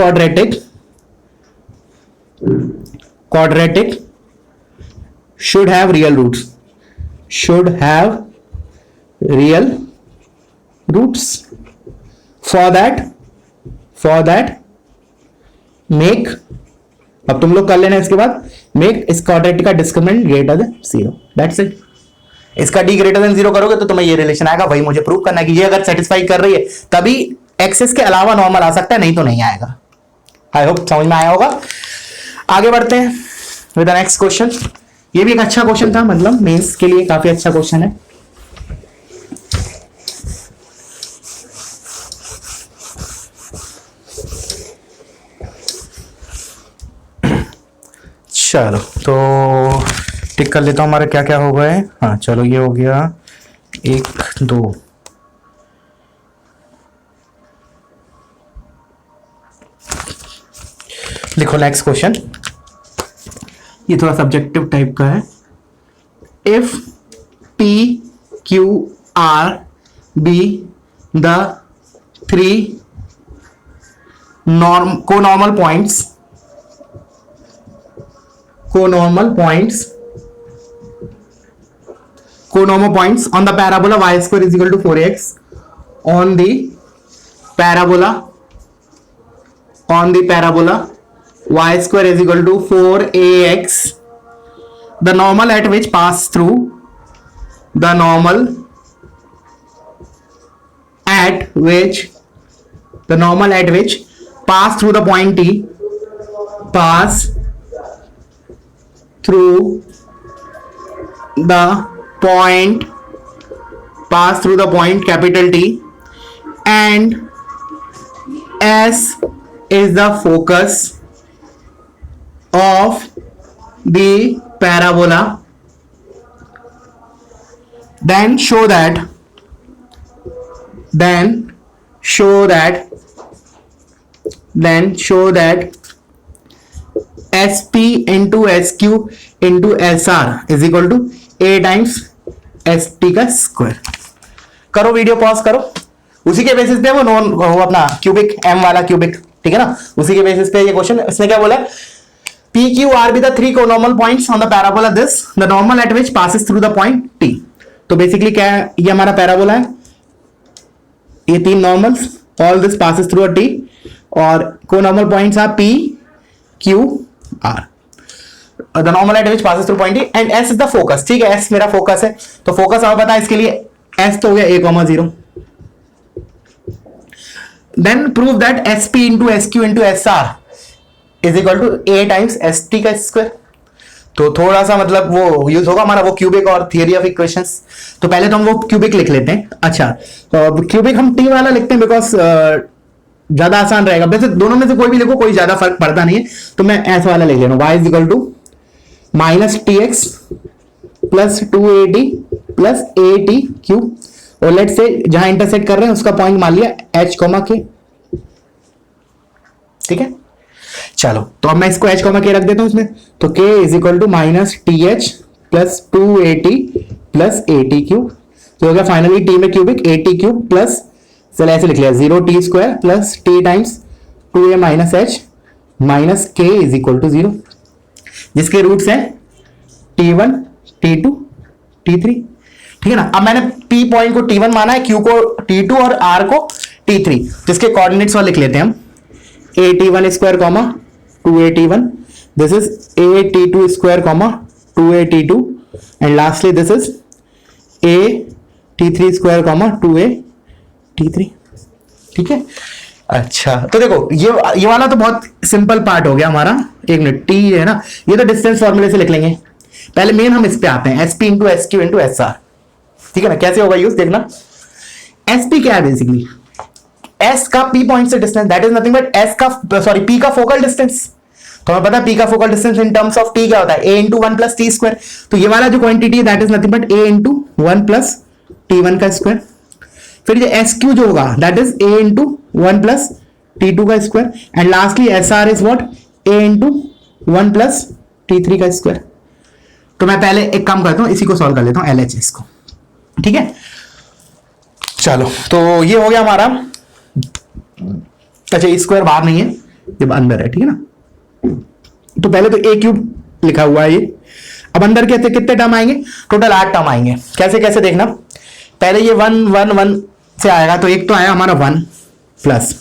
quadratic should have real roots, for that make, अब तुम लोग कर लेना इसके बाद, make इस quadratic का discriminant greater than 0, that's it. इसका d ग्रेटर देन 0 करोगे तो तुम्हें ये रिलेशन आएगा, वही मुझे प्रूव करना है कि ये अगर सेटिस्फाई कर रही है तभी एक्सिस के अलावा नॉर्मल आ सकता है, नहीं तो नहीं आएगा। आई होप समझ में आया होगा। आगे बढ़ते हैं विद द नेक्स्ट क्वेश्चन। ये भी एक अच्छा क्वेश्चन था, मतलब मेंस के लिए काफी अच्छा क्वेश्चन है। चलो तो टिक कर लेता हूं हमारे क्या क्या हो गए। हाँ चलो ये हो गया 1 2। लिखो नेक्स्ट क्वेश्चन। ये थोड़ा सब्जेक्टिव टाइप का है। If P Q R be the 3 conormal points on the parabola y square is equal to 4x on the parabola y square is equal to 4ax, the normal at which pass through the point T pass through the point capital T, and S is the focus of the parabola, then show that SP into SQ into SR is equal to A times ST का स्क्वायर। करो वीडियो पॉज करो। उसी के बेसिस पे वो अपना क्यूबिक M वाला क्यूबिक, ठीक है ना, उसी के बेसिस पे ये क्वेश्चन। इसने क्या बोला, P Q R be the 3 conormal points on the parabola this, the normal at which passes through the point T। तो बेसिकली क्या है, ये हमारा पैराबोला है, ये 3 normals, all this passes through a T, और conormal points are P Q R, the normal at which passes through point T, and S is the focus। ठीक है, S मेरा फोकस है, तो फोकस हमें पता है, इसके लिए S तो हो गया A, 0। then prove that SP into SQ into SR is equal to A times ST का स्क्वायर। तो थोड़ा सा मतलब वो यूज होगा हमारा वो क्यूबिक और थियरी ऑफ इक्वेशंस। तो पहले तो हम वो क्यूबिक लिख लेते हैं। अच्छा, तो क्यूबिक हम T वाला लिखते हैं बिकॉज ज्यादा आसान रहेगा। वैसे दोनों में से कोई भी लिखो, कोई ज्यादा फर्क पड़ता नहीं है, तो मैं ऐसा वाला लिख ले रहा हूं। y is equal to minus TX plus 2AT plus AT cube, और लेट से जहां इंटरसेक्ट कर रहे हैं उसका पॉइंट मान लिया H, K। ठीक है, चलो तो अब मैं इसको H, K रख देता हूं इसमें। तो K is equal to minus TH plus 2AT plus AT cube. तो हो गया फाइनली T में क्यूबिक AT क्यूब प्लस, चलो ऐसे लिख लिया 0T square plus T times 2A minus H minus K is equal to 0, जिसके रूट्स हैं T1 T2 T3। ठीक है ना। अब मैंने P पॉइंट को T1 माना है, Q को T2 और R को T3, जिसके कोऑर्डिनेट्स और लिख लेते हैं हम। AT1 square comma 2AT1, this is AT2 square comma 2AT2, and lastly this is AT3 square comma 2AT3। ठीक है, अच्छा तो देखो ये वाला तो बहुत सिंपल पार्ट हो गया हमारा। एक मिनट, T है ना, ये तो डिस्टेंस फॉर्मूले से लिख लेंगे। पहले मेन हम इस पे आते हैं, SP into SQ into SR। ठीक है ना, कैसे होगा यूज देखना। SP क्या है बेसिकली, S का P पॉइंट से distance, that is nothing but P का फोकल डिस्टेंस। तो हमें पता है P का focal distance in terms of T क्या होता है, A into 1 plus T square. तो ये वाला जो क्वांटिटी है that is nothing but A into 1 plus T1 का स्क्वायर। फिर ये SQ जो होगा that is A into 1 plus T2 का square, and lastly SR is what, A into 1 plus T3 का स्क्वायर। तो मैं पहले एक काम करता हूं, इसी को सॉल्व कर लेता हूं, LHS को। ठीक है, चलो तो ये हो गया हमारा। अच्छा, स्क्वायर बाहर नहीं है, ये अंदर है। ठीक है ना, तो पहले तो A क्यूब लिखा हुआ है ये। अब अंदर कितने टर्म आएंगे, टोटल 8 टर्म आएंगे। कैसे कैसे देखना, पहले ये 1 1 1 से आएगा, तो एक तो आया हमारा 1 प्लस,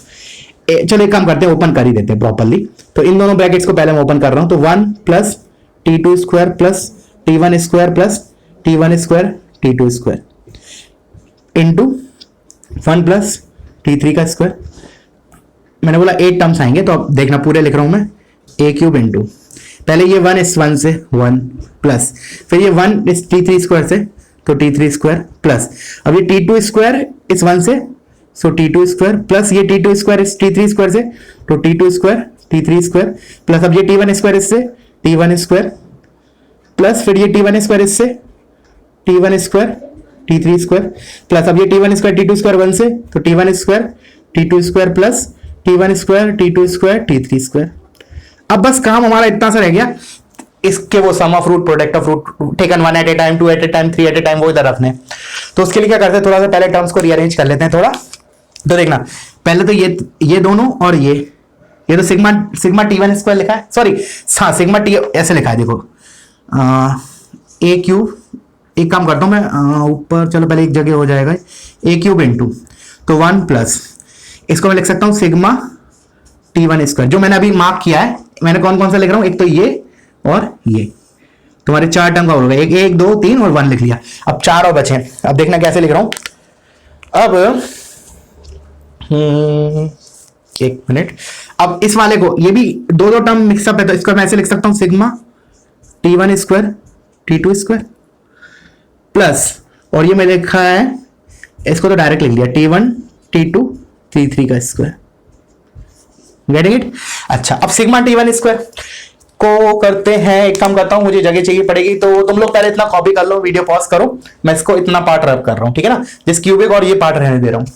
चलो एक काम करते हैं, ओपन कर ही देते हैं प्रॉपर्ली। तो इन दोनों ब्रैकेट्स को पहले मैं ओपन कर रहा हूं, तो 1 plus T2 square plus T1 square plus T1 square T2 square into 1 plus T3 का स्क्वायर, मैंने बोला 8 टर्म्स आएंगे तो अब देखना पूरे लिख रहा हूं मैं, ए क्यूब इंटू, पहले ये 1 इस 1 से 1 प्लस, फिर ये 1 इस T3 स्क्वायर से तो T3 स्क्वायर प्लस, अब ये T2 स्क्वायर इस 1 से सो T2 स्क्वायर प्लस ये T2 स्क्वायर इस T3 स्क्वायर से तो T2 square T3 square plus अब ये T1 स्क्वायर इससे T1 स्क्वायर प्लस फिर ये T1 स्क्वायर इससे T1 square T3 square plus अब ये T1 स्क्वायर T2 स्क्वायर 1 से तो T1 square T2 square plus T1 square T2 square T3 square. अब बस काम हमारा इतना सा रह गया, इसके वो sum of root, product of root taken 1 at a time, 2 at a time, 3 at a time वो इधर रखने। तो उसके लिए क्या करते हैं, थोड़ा सा पहले टर्म्स को रीअरेंज कर लेते हैं थोड़ा। तो देखना पहले तो ये दोनों और ये तो सिग्मा T1 स्क्वायर लिखा है, सॉरी हाँ सिग्मा T ऐसे लिखा है देखो, ए क्यूब, एक काम करता हूं मैं ऊपर, चलो पहले एक जगह हो जाएगा, ए क्यूब इंटू तो 1 प्लस इसको मैं लिख सकता हूं सिग्मा T1 स्क्वायर, जो मैंने अभी मार्क किया है, मैंने कौन कौन सा लिख रहा हूं, एक तो ये और ये, तुम्हारे 4 टर्म का हो गया, 1 2 3 और 1 लिख लिया, अब 4 और बचे। अब देखना कैसे लिख रहा हूं, अब एक मिनट, अब इस वाले को, ये भी दो टर्म मिक्सअप है तो इसको मैं ऐसे लिख सकता हूं sigma T1 square T2 square plus, और ये मैंने लिखा है इसको तो डायरेक्ट लिख लिया T1 T2 T3 का स्क्वायर, गेटिंग इट। अच्छा अब सिग्मा T1 स्क्वायर को करते हैं, एक काम करता हूं, मुझे जगह चाहिए पड़ेगी तो तुम लोग पहले इतना कॉपी कर लो, वीडियो पॉज करो, मैं इसको इतना पार्ट रब कर रहा हूं, ठीक है ना, जिस क्यूबिक और ये पार्ट रहने दे रहा हूं,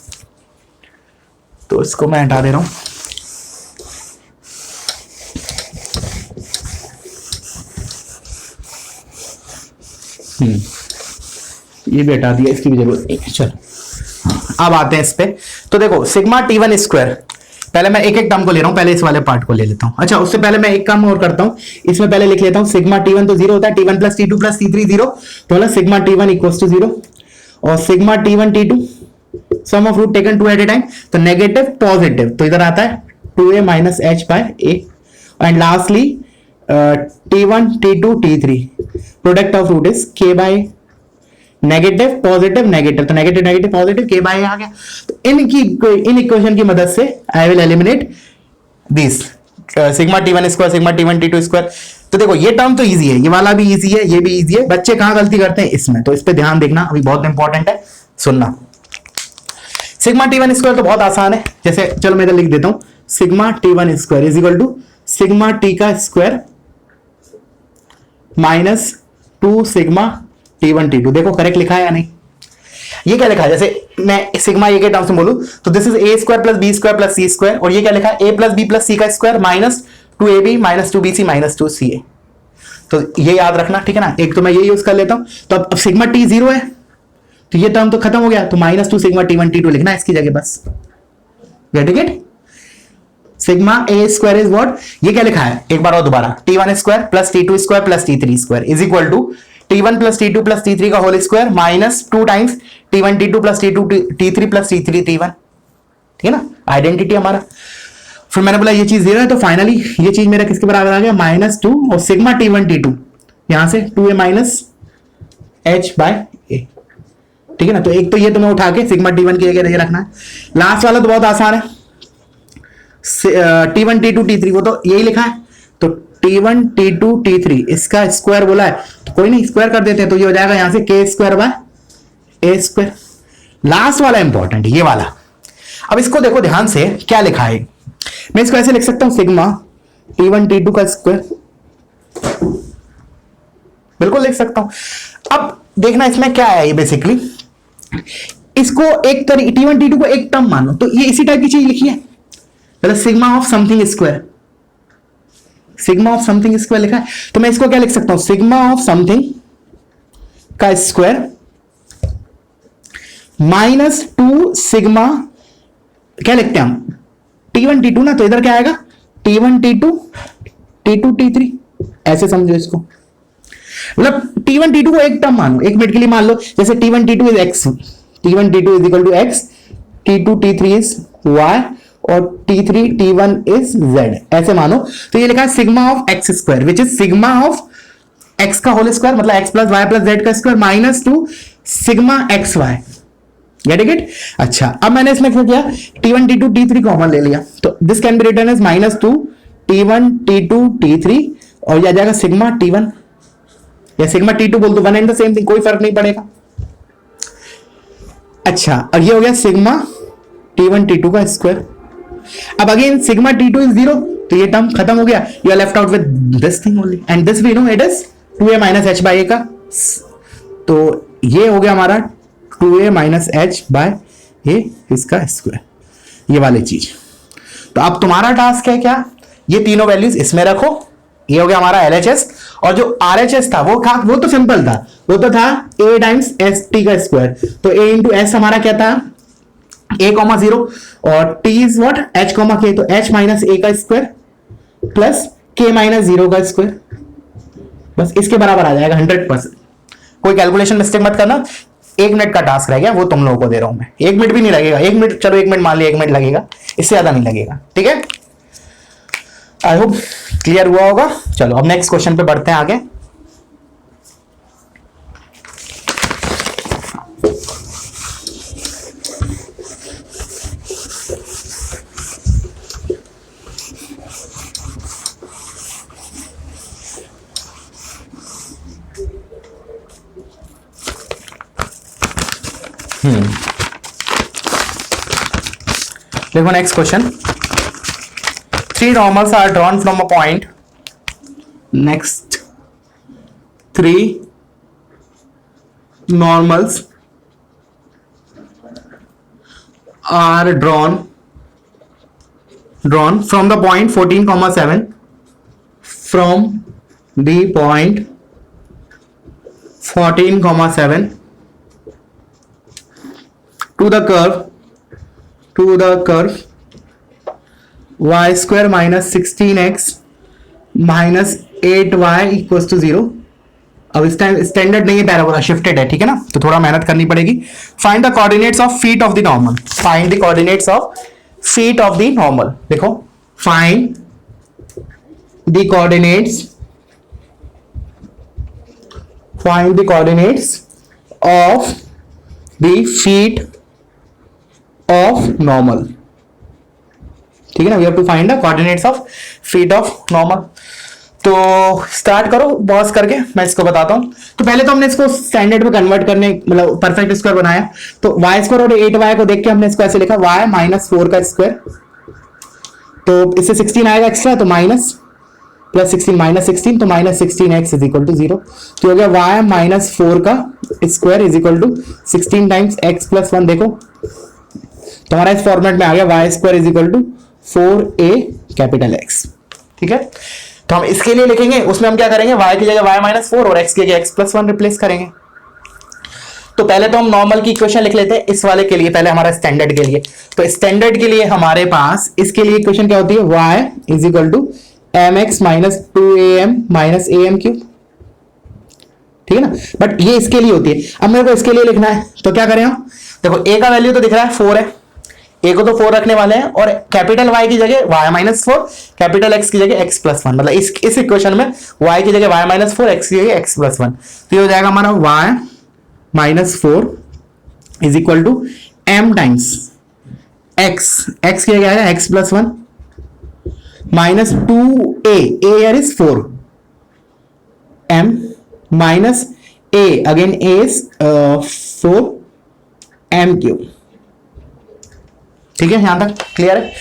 तो इसको मैं हटा दे रहा हूं। ये भी हटा दिया, इसकी भी जरूरत नहीं है। चलो अब आते हैं इस पे, तो देखो सिग्मा T1 स्क्वायर, पहले मैं एक एक टर्म को ले रहा हूं, पहले इस वाले पार्ट को ले लेता हूं। अच्छा उससे पहले मैं एक काम और करता हूं, इसमें पहले लिख लेता हूं सिग्मा T1 तो 0 होता है, T1 plus T2 plus T3 0, तो मतलब सिग्मा T1 इक्वल्स टू 0 और sigma T1 T2 sum of root taken 2 at a time तो नेगेटिव पॉजिटिव, तो इधर आता है 2a minus h by a, and lastly T1 T2 T3 product of root is k by negative positive negative, तो negative negative positive k by आ गया। तो इन इक्वेशन की मदद से I will eliminate this sigma T1 square sigma T1 T2 square. तो देखो ये टर्म तो इजी है, ये वाला भी इजी है, ये भी इजी है, बच्चे कहां गलती करते हैं इसमें, तो इस पे ध्यान देखना, अभी बहुत इंपॉर्टेंट है, सुनना। सिग्मा T1 स्क्वायर तो बहुत आसान है, जैसे चलो मैं इधर लिख देता हूं sigma T1 square is equal to sigma T का square minus 2 sigma T1 T2, देखो करेक्ट लिखा है या नहीं, ये क्या लिखा है, जैसे मैं सिग्मा ए के टर्म्स में बोलूं तो this is A square plus B square plus C square, और ये क्या लिखा है A plus B plus C का square minus 2ab minus 2bc minus 2ca, तो ये याद रखना, ठीक है ना। एक तो मैं ये यूज कर लेता हूं, तो अब सिग्मा T 0 है तो ये टर्म तो खत्म हो गया, तो माइनस 2 सिग्मा T1 T2 लिखना है इसकी जगह, बस getting it. Sigma A square is what, ये क्या लिखा है एक बार और दोबारा, T1 square plus T2 square plus T3 square is equal to T1 plus T2 plus T3 का whole square minus 2 times T1 T2 plus T2 T3 plus T3 T1, ठीक है ना, आइडेंटिटी हमारा। फिर मैंने बोला ये चीज 0 है, तो फाइनली ये चीज मेरा किसके बराबर आ गया माइनस 2 और सिग्मा T1 T2 यहां से 2a minus h by a, ठीक है ना। तो एक तो ये तुम्हें उठा के सिग्मा T1 की जगह रखना है। लास्ट वाला तो बहुत आसान है, T1 T2 T3 वो तो यही लिखा है, तो T1 T2 T3 इसका स्क्वायर बोला है तो कोई नहीं स्क्वायर कर देते हैं, तो ये हो जाएगा यहां से k square by a square. Last वाला इंपॉर्टेंट है ये वाला, अब इसको देखो ध्यान से क्या लिखा है, मैं इसको ऐसे लिख सकता हूं सिग्मा T1 T2 का स्क्वायर, बिल्कुल लिख सकता हूं। अब देखना इसमें क्या है, ये बेसिकली इसको एक T1 T2 को एक टर्म मानो, तो ये इसी टाइप की चीज लिखी है, मतलब sigma of something square, sigma of something square लिखा है, तो मैं इसको क्या लिख सकता हूं सिग्मा ऑफ समथिंग का स्क्वायर माइनस 2 सिग्मा, क्या लिखते हैं हम T1 T2 ना, तो इधर क्या आएगा T1 T2 T2 T3, ऐसे समझो इसको, मतलब T1 T2 को एक टर्म मानो, एक मिनट के लिए मान लो, जैसे T1 T2 is x, T1 T2 is equal to x, T2 T3 is y और T3 T1 इज z, ऐसे मानो। तो ये लिखा है sigma of x square which is sigma of x का होल स्क्वायर मतलब x plus y plus z का square minus 2 sigma x y, get it? अच्छा, अब मैंने इसमें क्या किया, T1 T2 T3 कॉमन ले लिया, तो this can be written as -2 T1 T2 T3, और ये आ जाएगा सिग्मा T1 या सिग्मा T2 बोल दो, one and the same thing, कोई फर्क नहीं पड़ेगा। अच्छा, और ये हो गया सिग्मा T1 T2 का स्क्वायर। अब अगेन सिग्मा T2 इज 0, तो ये टर्म खत्म हो गया, you are left out with this thing only, and this we know it is 2a minus h by a का, तो ये हो गया हमारा 2a minus h by a इसका स्क्वायर, ये वाली चीज। तो अब तुम्हारा टास्क है क्या, ये तीनों वैल्यूज इसमें रखो, ये हो गया हमारा LHS, और जो RHS था वो तो सिंपल था, वो तो था a टाइम्स एस टी का स्क्वायर, तो a इंटू एस हमारा क्या था, a कॉमा 0, और t is what, h comma k, तो h माइनस a का स्क्वायर प्लस k माइनस 0 का स्क्वायर, बस इसके बराबर आ जाएगा 100%। कोई कैलकुलेशन मिस्टेक मत करना, 1 मिनट का टास्क रह गया, वो तुम लोगों को दे रहा हूं मैं, 1 मिनट भी नहीं लगेगा, 1 मिनट, चलो 1 मिनट मान लिया, 1 मिनट लगेगा, इससे ज्यादा नहीं लगेगा, ठीक है। आई होप क्लियर हुआ होगा। चलो अब नेक्स्ट क्वेश्चन पे बढ़ते हैं आगे। देखो next question, 3 normals are drawn from a point, next 3 normals are drawn from the point 14,7, from the point 14,7 to the curve y square minus 16x minus 8y equals to 0। अब इस टाइम स्टैंडर्ड नहीं है पैराबोला, शिफ्टेड है, ठीक है ना, तो थोड़ा मेहनत करनी पड़ेगी। Find the coordinates of feet of the normal, find the coordinates of feet of the normal. देखो, find the coordinates of the feet of normal, ठीक है ना, we have to find the coordinates of feet of normal. तो स्टार्ट करो बॉस करके, मैं इसको बताता हूं। तो पहले तो हमने इसको स्टैंडर्ड में कन्वर्ट करने, मतलब परफेक्ट स्क्वायर बनाया, तो y स्क्वायर और 8y को देख के हमने इसको ऐसे लिखा y माइनस 4 का स्क्वायर, तो इससे 16 आएगा एक्स्ट्रा, तो माइनस प्लस 16 माइनस 16, तो minus 16x is equal to 0, तो हो गया y माइनस 4 का square is equal to 16 times x plus 1। देखो तुम्हारा इस फॉर्मेट में आ गया y square is equal to 4a capital X, ठीक है। तो हम इसके लिए लिखेंगे, उसमें हम क्या करेंगे, y की जगह y माइनस 4 और x की जगह x प्लस 1 रिप्लेस करेंगे। तो पहले तो हम नॉर्मल की इक्वेशन लिख लेते हैं इस वाले के लिए, पहले हमारा स्टैंडर्ड के लिए। तो स्टैंडर्ड के लिए हमारे पास इसके लिए इक्वेशन क्या होती है, y is equal to mx minus 2am minus am cube, ठीक है ना, बट ये इसके लिए होती है। अब मेरे को इसके लिए लिखना है, तो क्या करें हम, देखो a का वैल्यू तो दिख रहा है 4 है, a को तो 4 रखने वाले हैं, और कैपिटल y की जगह y माइनस 4, कैपिटल x की जगह x प्लस 1, मतलब इस इक्वेशन में y की जगह y माइनस 4, x की जगह x प्लस 1, तो ये हो जाएगा हमारा y minus 4 is equal to m times x की जगह आएगा x plus 1 minus 2a, a here is 4, m minus a, again a is 4 m cube, ठीक है, यहां तक क्लियर है।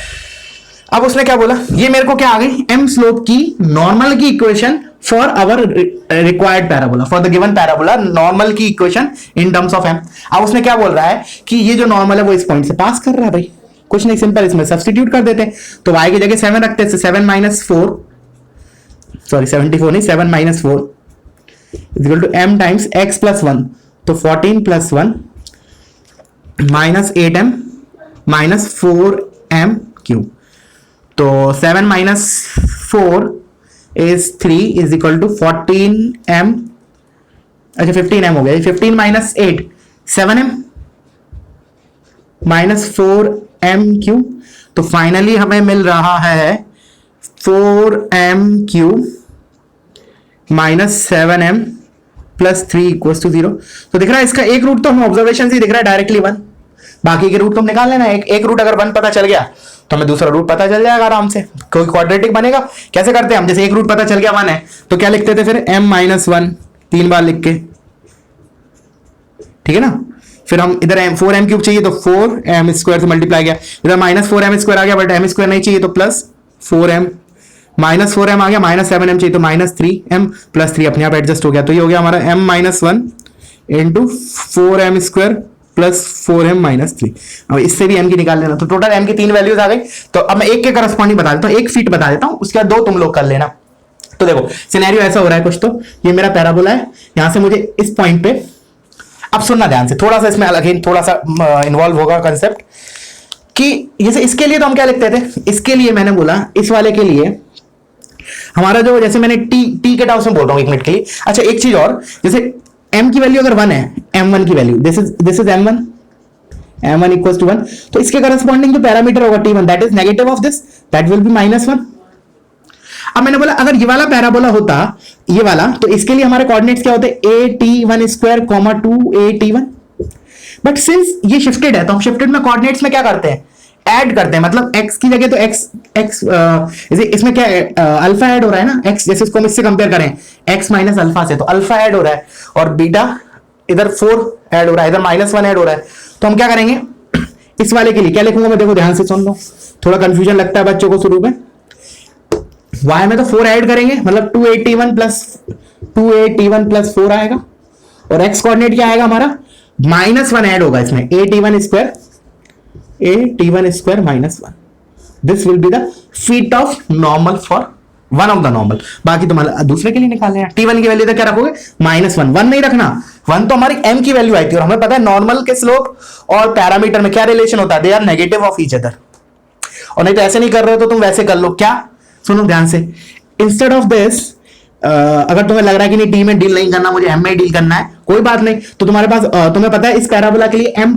अब उसने क्या बोला, ये मेरे को क्या आ गई, m स्लोप की नॉर्मल की equation for our required parabola, for the given parabola, normal की equation in terms of m। अब उसने क्या बोल रहा है कि ये जो नॉर्मल है वो इस पॉइंट से पास कर रहा है, भाई कुछ नहीं, सिंपल, इसमें सब्स्टिट्यूट कर देते हैं, तो y की जगह 7 रखते हैं, 7 माइनस 4, सॉरी 74 नहीं, 7 minus 4 is equal to m times x plus 1, तो 14 plus 1 minus 8m minus 4m cube, तो 7 minus 4 is 3 is equal to 14m, अच्छा 15m हो गया, 15 minus 8 7m minus 4m cube, तो फाइनली हमें मिल रहा है 4m cube minus 7m plus 3 equal to 0। तो दिख रहा है इसका एक रूट तो हमें ऑब्जर्वेशन से दिख रहा है डायरेक्टली 1, बाकी के रूट तुम निकाल लेना। एक रूट अगर 1 पता चल गया तो हमें दूसरा रूट पता चल जाएगा आराम से, कोई क्वाड्रेटिक बनेगा। कैसे करते हैं हम, जैसे एक रूट पता चल गया 1 है तो क्या लिखते थे फिर, m-1 3 बार लिख के, ठीक है ना। फिर हम इधर 4m क्यूब चाहिए तो 4m स्क्वायर से मल्टीप्लाई गया, इधर -4m स्क्वायर आ गया, बट m स्क्वायर नहीं चाहिए तो +4m, -4m आ गया, -7m चाहिए तो -3m, +3 अपने आप एडजस्ट हो गया। तो ये हो गया हमारा m-1 into 4m square plus 4m-3। अब इससे भी m की निकाल लेना, तो टोटल m की 3 वैल्यूज आ गई। तो अब मैं एक के करस्पॉन्डिंग बता देता हूँ, एक फीट बता देता हूँ, उसके बाद 2 तुम लोग कर लेना। तो देखो सिनेरियो ऐसा हो रहा है कुछ, तो ये मेरा पैराबोला है, यहां से मुझे इस पॉइंट पे, अब सुनना ध्यान से, थोड़ा सा इसमें अलग ही थोड़ा सा इन्वॉल्व होगा कंसेप्ट, कि जैसे इसके लिए तो हम क्या लिखते थे, इसके लिए मैंने बोला इस वाले के लिए हमारा जो, जैसे मैंने टी के टर्म्स में बोल रहा हूं 1 मिनट के लिए। अच्छा एक चीज और, जैसे m की वैल्यू अगर 1 है, m1 की वैल्यू, this is m1 equals to 1, तो इसके करस्पॉन्डिंग जो पैरामीटर होगा t1, that is negative of this, that will be -1। अब मैंने बोला अगर ये वाला पैराबोला होता, ये वाला, तो इसके लिए हमारे कोऑर्डिनेट्स क्या होते, at1 square, 2at1। But since ये शिफ्टेड है तो हम शिफ्टेड में कोऑर्डिनेट्स में क्या करते हैं, ऐड करते हैं, मतलब x की जगह तो x इसमें क्या है, अल्फा ऐड हो रहा है ना, x जैसे इसको हम इससे कंपेयर करें x माइनस अल्फा से, तो अल्फा ऐड हो रहा है और बीटा इधर 4 ऐड हो रहा है, इधर -1 ऐड हो रहा है। तो हम क्या करेंगे, इस वाले के लिए क्या लिखूंगा मैं, देखो ध्यान से सुन लो, थोड़ा कंफ्यूजन लगता है बच्चों को शुरू में। y में तो 4 ऐड करेंगे, मतलब 281 प्लस 4 आएगा, और x कोऑर्डिनेट क्या आएगा हमारा, -1 ऐड होगा इसमें, at1 square -1, this will be the feet of normal for one of the normal. बाकी तुम्हारा दूसरे के लिए निकालने हैं। t1 की वैल्यू तो क्या रखोगे, -1, 1 नहीं रखना, 1 तो हमारी m की वैल्यू आई थी, और हमें पता है नॉर्मल के स्लोप और पैरामीटर में क्या रिलेशन होता है, they are negative of each other. और नहीं तो ऐसे नहीं कर रहे हो तो तुम वैसे कर लो, क्या, सुनो ध्यान से, इंस्टेड ऑफ दिस, अगर तुम्हें लग रहा है कि नहीं टी में डील नहीं करना, मुझे एम में डील करना है, कोई बात नहीं, तो तुम्हारे पास तुम्हें पता है इस पैराबोला के लिए m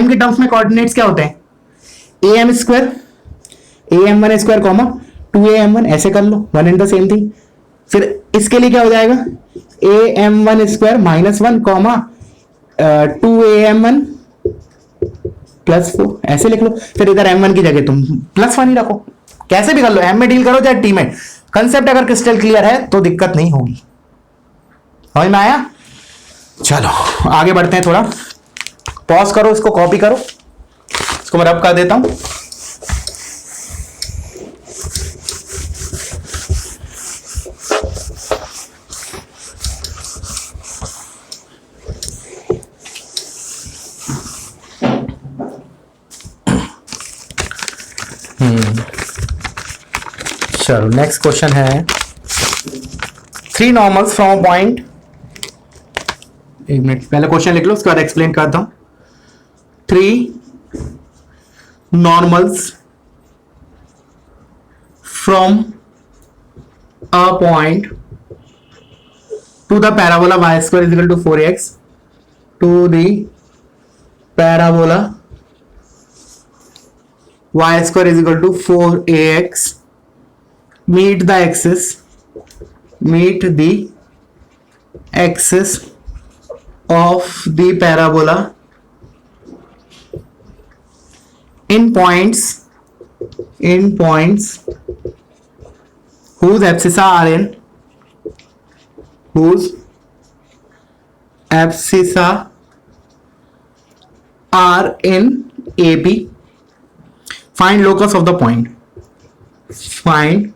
के टर्म्स में कोऑर्डिनेट्स क्या होते हैं, am square, am1 square comma 2am1, ऐसे कर लो, one and the same thing. फिर इसके लिए क्या हो जाएगा, am1 स्क्वायर -1 कॉमा 2am1 +4, ऐसे लिख लो। फिर इधर m1 की जगह तुम +1 ही रखो, कैसे भी कर लो, m में डील करो चाहे t में, कंसेप्ट अगर क्रिस्टल क्लियर है तो दिक्कत नहीं होगी। समझ में आया? चलो आगे बढ़ते हैं, थोड़ा पॉज करो, इसको कॉपी करो, इसको मैं रब कर देता हूं। चलो नेक्स्ट क्वेश्चन है, 3 नॉर्मल्स फ्रॉम अ पॉइंट, एक मिनट पहले क्वेश्चन लिख लो, उसके बाद एक्सप्लेन करता हूं। 3 normals from a point to the parabola y square is equal to 4x to the parabola y square is equal to 4ax meet the axis of the parabola in points whose abscissa are in AP. Find locus of the point. Find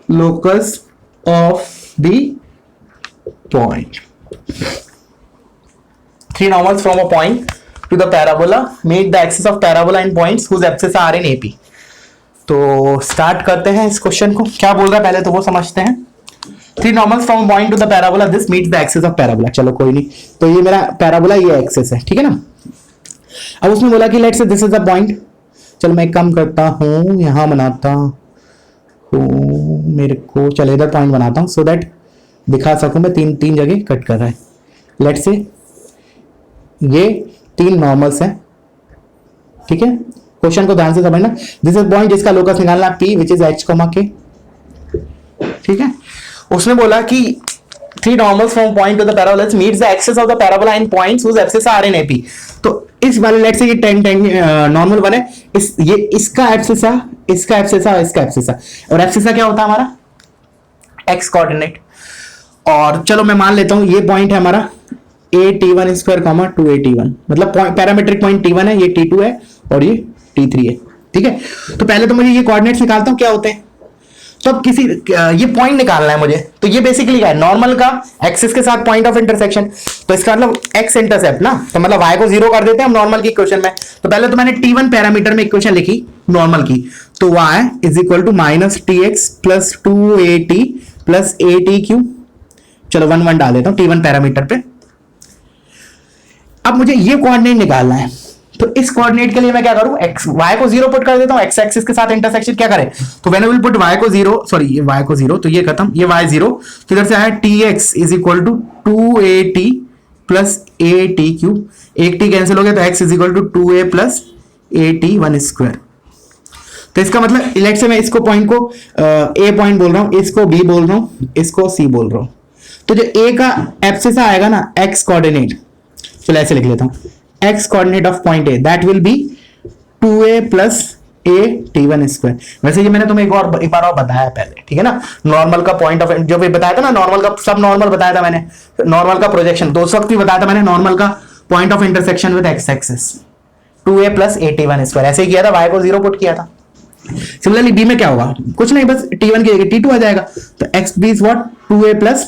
locus of the point. 3 normals from a point to the parabola. Meet the axis of parabola in points whose abscissa are in AP. तो स्टार्ट करते हैं इस क्वेश्चन को, क्या बोल रहा है पहले तो वो समझते हैं। 3 normals from a point to the parabola. This meets the axis of parabola. चलो कोई नहीं, तो ये मेरा पैराबोला, ये एक्सिस है, ठीक है ना। अब उसने बोला कि let's say this is the point. चलो मैं एक काम करता हूँ, यहां बनाता हूँ मेरे को, चलो इधर पॉइंट बनाता हूँ सो दैट दिखा सकूं मैं, तीन जगह कट कर रहा है। लेट्स से ये 3 नॉर्मल्स हैं, ठीक है। क्वेश्चन को ध्यान से समझना। दिस इज पॉइंट जिसका लोकस निकालना P which is H, K, ठीक है। उसने बोला कि three normals from point to the parabola meets the axis of the parabola in points whose abscissa are in AP. तो इस वाले लेट से ये नॉर्मल बने, ये इसका एब्सिसा, इसका एब्सिसा और इसका एब्सिसा, और एब्सिसा क्या होता है हमारा एक्स कोऑर्डिनेट। और चलो मैं मान लेता हूं ये पॉइंट है हमारा a_t1 स्क्वायर कॉमा 2a_t1, मतलब पैरामीट्रिक पॉइंट t1 है, ये t2 है और ये t3 है। ठीक है, तो पहले तो मुझे ये कोऑर्डिनेट्स निकालता हूं क्या होते हैं। तो अब किसी ये पॉइंट निकालना है मुझे, तो ये बेसिकली क्या है, नॉर्मल का एक्सिस के साथ पॉइंट ऑफ इंटरसेक्शन। तो इसका मतलब एक्स इंटरसेप्ट ना, तो मतलब y को 0 कर देते हैं हम नॉर्मल की इक्वेशन में। तो पहले तो मैंने t1 पैरामीटर में इक्वेशन लिखी नॉर्मल की, तो y is equal to minus tx plus 2at plus at3। चलो 1 1 डाल देता हूं t1 पैरामीटर पे। अब मुझे ये कोऑर्डिनेट निकालना है, तो इस कोऑर्डिनेट के लिए मैं क्या करूं, x y को 0 पुट कर देता हूं, x एक्सिस के साथ इंटरसेक्शन क्या करें, तो when I will put y को 0, सॉरी ये y को 0, तो ये खत्म, ये y 0, तो इधर से आया tx is equal to 2at plus at3, एक t कैंसिल हो गया, तो x is equal to 2a plus at1 square. तो इसका मतलब लेट से मैं इसको पॉइंट को a पॉइंट बोल रहा हूं, इसको b बोल रहा हूं, इसको c बोल रहा हूं। तो जो a का एब्सिसा आएगा ना x कोऑर्डिनेट, चलो ऐसे लिख लेता हूं, x coordinate of point A that will B 2a plus at1 square. वैसे ये मैंने तुम्हें एक बार और बताया पहले, ठीक है ना, नॉर्मल का पॉइंट ऑफ जो भी बताया था ना, नॉर्मल का सब नॉर्मल बताया था मैंने, नॉर्मल का प्रोजेक्शन तो उस वक्त भी बताया था मैंने, नॉर्मल का point of intersection with x axis 2a plus at1 square, ऐसे ही किया था, y को 0 पुट किया था। सिमिलरली b में क्या होगा, कुछ नहीं, बस t1 की जगह t2 आ जाएगा, तो x b is what 2a plus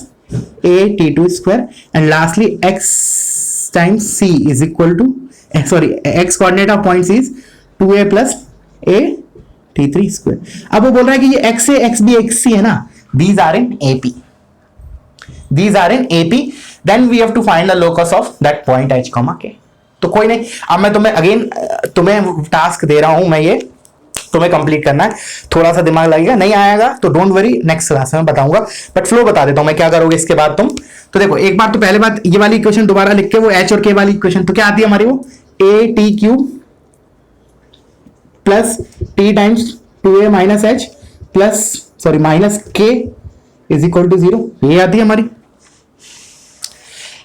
at2 square, and lastly x times c is equal to x coordinate of point c is 2a plus at3 square। अब वो बोल रहा है कि ये x a x b x c है ना, these are in AP, these are in AP, then we have to find the locus of that point h comma k। तो कोई नहीं, अब मैं तुम्हें अगेन तुम्हें टास्क दे रहा हूं, मैं ये तुम्हें कंप्लीट करना है, थोड़ा सा दिमाग लगेगा, नहीं आएगा तो डोंट वरी, नेक्स्ट क्लास में बताऊंगा, बट फ्लो बता देता हूं मैं क्या करोगे इसके बाद तुम। तो देखो एक बार तो पहले बात ये वाली इक्वेशन दोबारा लिख के, वो h और k वाली इक्वेशन तो क्या आती है हमारी, वो at³ plus t times 2a minus h plus sorry minus k is equal to 0, ये आती है हमारी।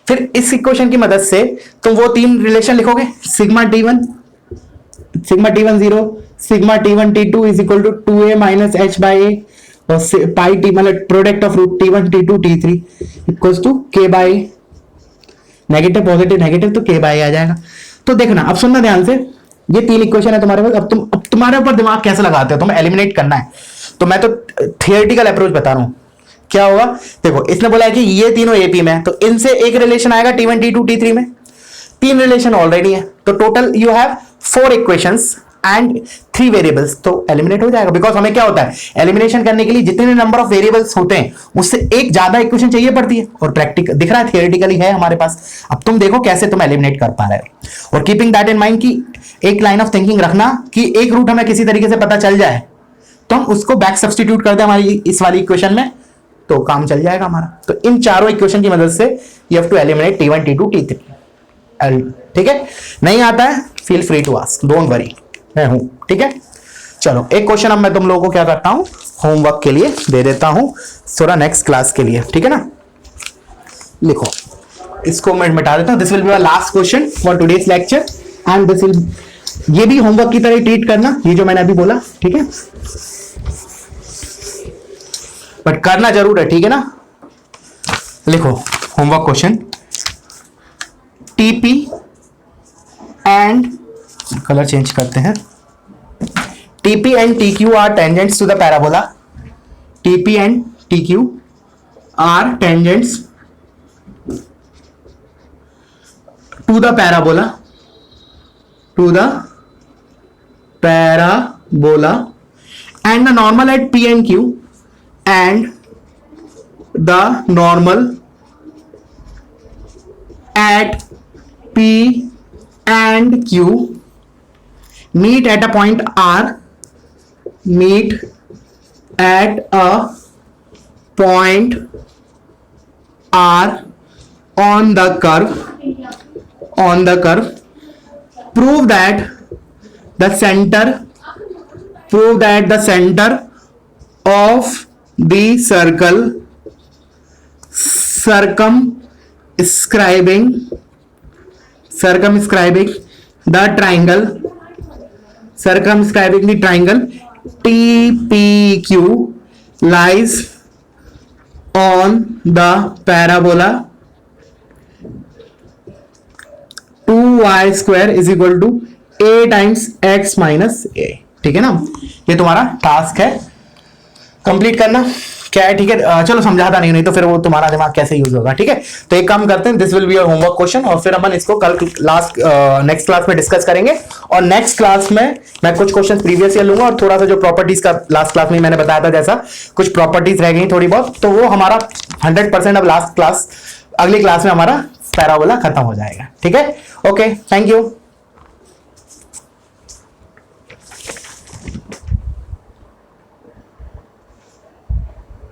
फिर इस इक्वेशन की मदद से तुम वो तीन रिलेशन लिखोगे, sigma t1 0, sigma t1 t2 is equal to 2a minus h by a, और पाई t मतलब product of root t1 t2 t3 equals to k by negative positive negative, तो k बाई आ जाएगा। तो देखना, अब सुनना ध्यान से, ये तीन इक्वेशन है तुम्हारे पास, अब तुम्हारे ऊपर दिमाग कैसे लगाते हो, तुम्हें एलिमिनेट करना है। तो मैं तो थियोरेटिकल अप्रोच बता रहा हूं, क्या होगा देखो, इसने बोला है कि ये तीनों एपी में है, तो इनसे एक रिलेशन आएगा t1 t2 t3 में, तीन रिलेशन ऑलरेडी है, तो total you have 4 equations and 3 variables, तो एलिमिनेट हो जाएगा। बिकॉज हमें क्या होता है, एलिमिनेशन करने के लिए जितने नंबर ऑफ वेरिएबल्स होते हैं उससे एक ज्यादा इक्वेशन चाहिए पड़ती है, और प्रैक्टिकल दिख रहा है, थियोरेटिकली है हमारे पास। अब तुम देखो कैसे तुम एलिमिनेट कर पा रहे हो, और कीपिंग दैट इन माइंड की एक लाइन ऑफ थिंकिंग रखना कि एक रूट हमें किसी तरीके से पता चल जाए तो हम उसको बैक सब्स्टिट्यूट कर दें हमारी इस वाली इक्वेशन में, तो काम चल जाएगा हमारा। तो इन चारों इक्वेशन की मदद से you have to eliminate t1 t2 t3। ठीक है, नहीं आता है feel free to ask, don't worry, मैं हूं। ठीक है, चलो एक क्वेश्चन अब मैं तुम लोगों को क्या करता हूं, होमवर्क के लिए दे देता हूं, थोड़ा नेक्स्ट क्लास के लिए, ठीक है ना। लिखो, इसको मैं मिटा देता हूं, this will be my last question for today's lecture, and this will, ये भी होमवर्क की तरह ट्रीट करना, ये जो मैंने अभी बोला, ठीक है, बट करना जरूर है, ठीक है ना। लिखो homework question, TP and, colour change करते हैं, TP and TQ are tangents to the parabola. TP and TQ are tangents to the parabola. To the parabola, and the normal at P and Q, and the normal at P and Q meet at a point R. Meet at a point R on the curve. Prove that the center of the circle circumscribing the triangle TPQ lies on the parabola 2y square is equal to a times x minus a। ठीक है ना, ये तुम्हारा टास्क है, कंप्लीट करना क्या है। ठीक है, चलो समझाता नहीं तो फिर वो तुम्हारा दिमाग कैसे यूज होगा। ठीक है, तो एक काम करते हैं, this will be your homework question, और फिर अपन इसको कल नेक्स्ट क्लास में डिस्कस करेंगे। और नेक्स्ट क्लास में मैं कुछ क्वेश्चन प्रीवियस ईयर लूंगा और थोड़ा सा जो प्रॉपर्टीज का लास्ट क्लास में मैंने बताया था जैसा कुछ प्रॉपर्टीज रह गई थोड़ी बहुत, तो वो हमारा 100% अब लास्ट क्लास अगली क्लास में हमारा पैराबोला खत्म हो जाएगा। ठीक है, ओके, थैंक यू।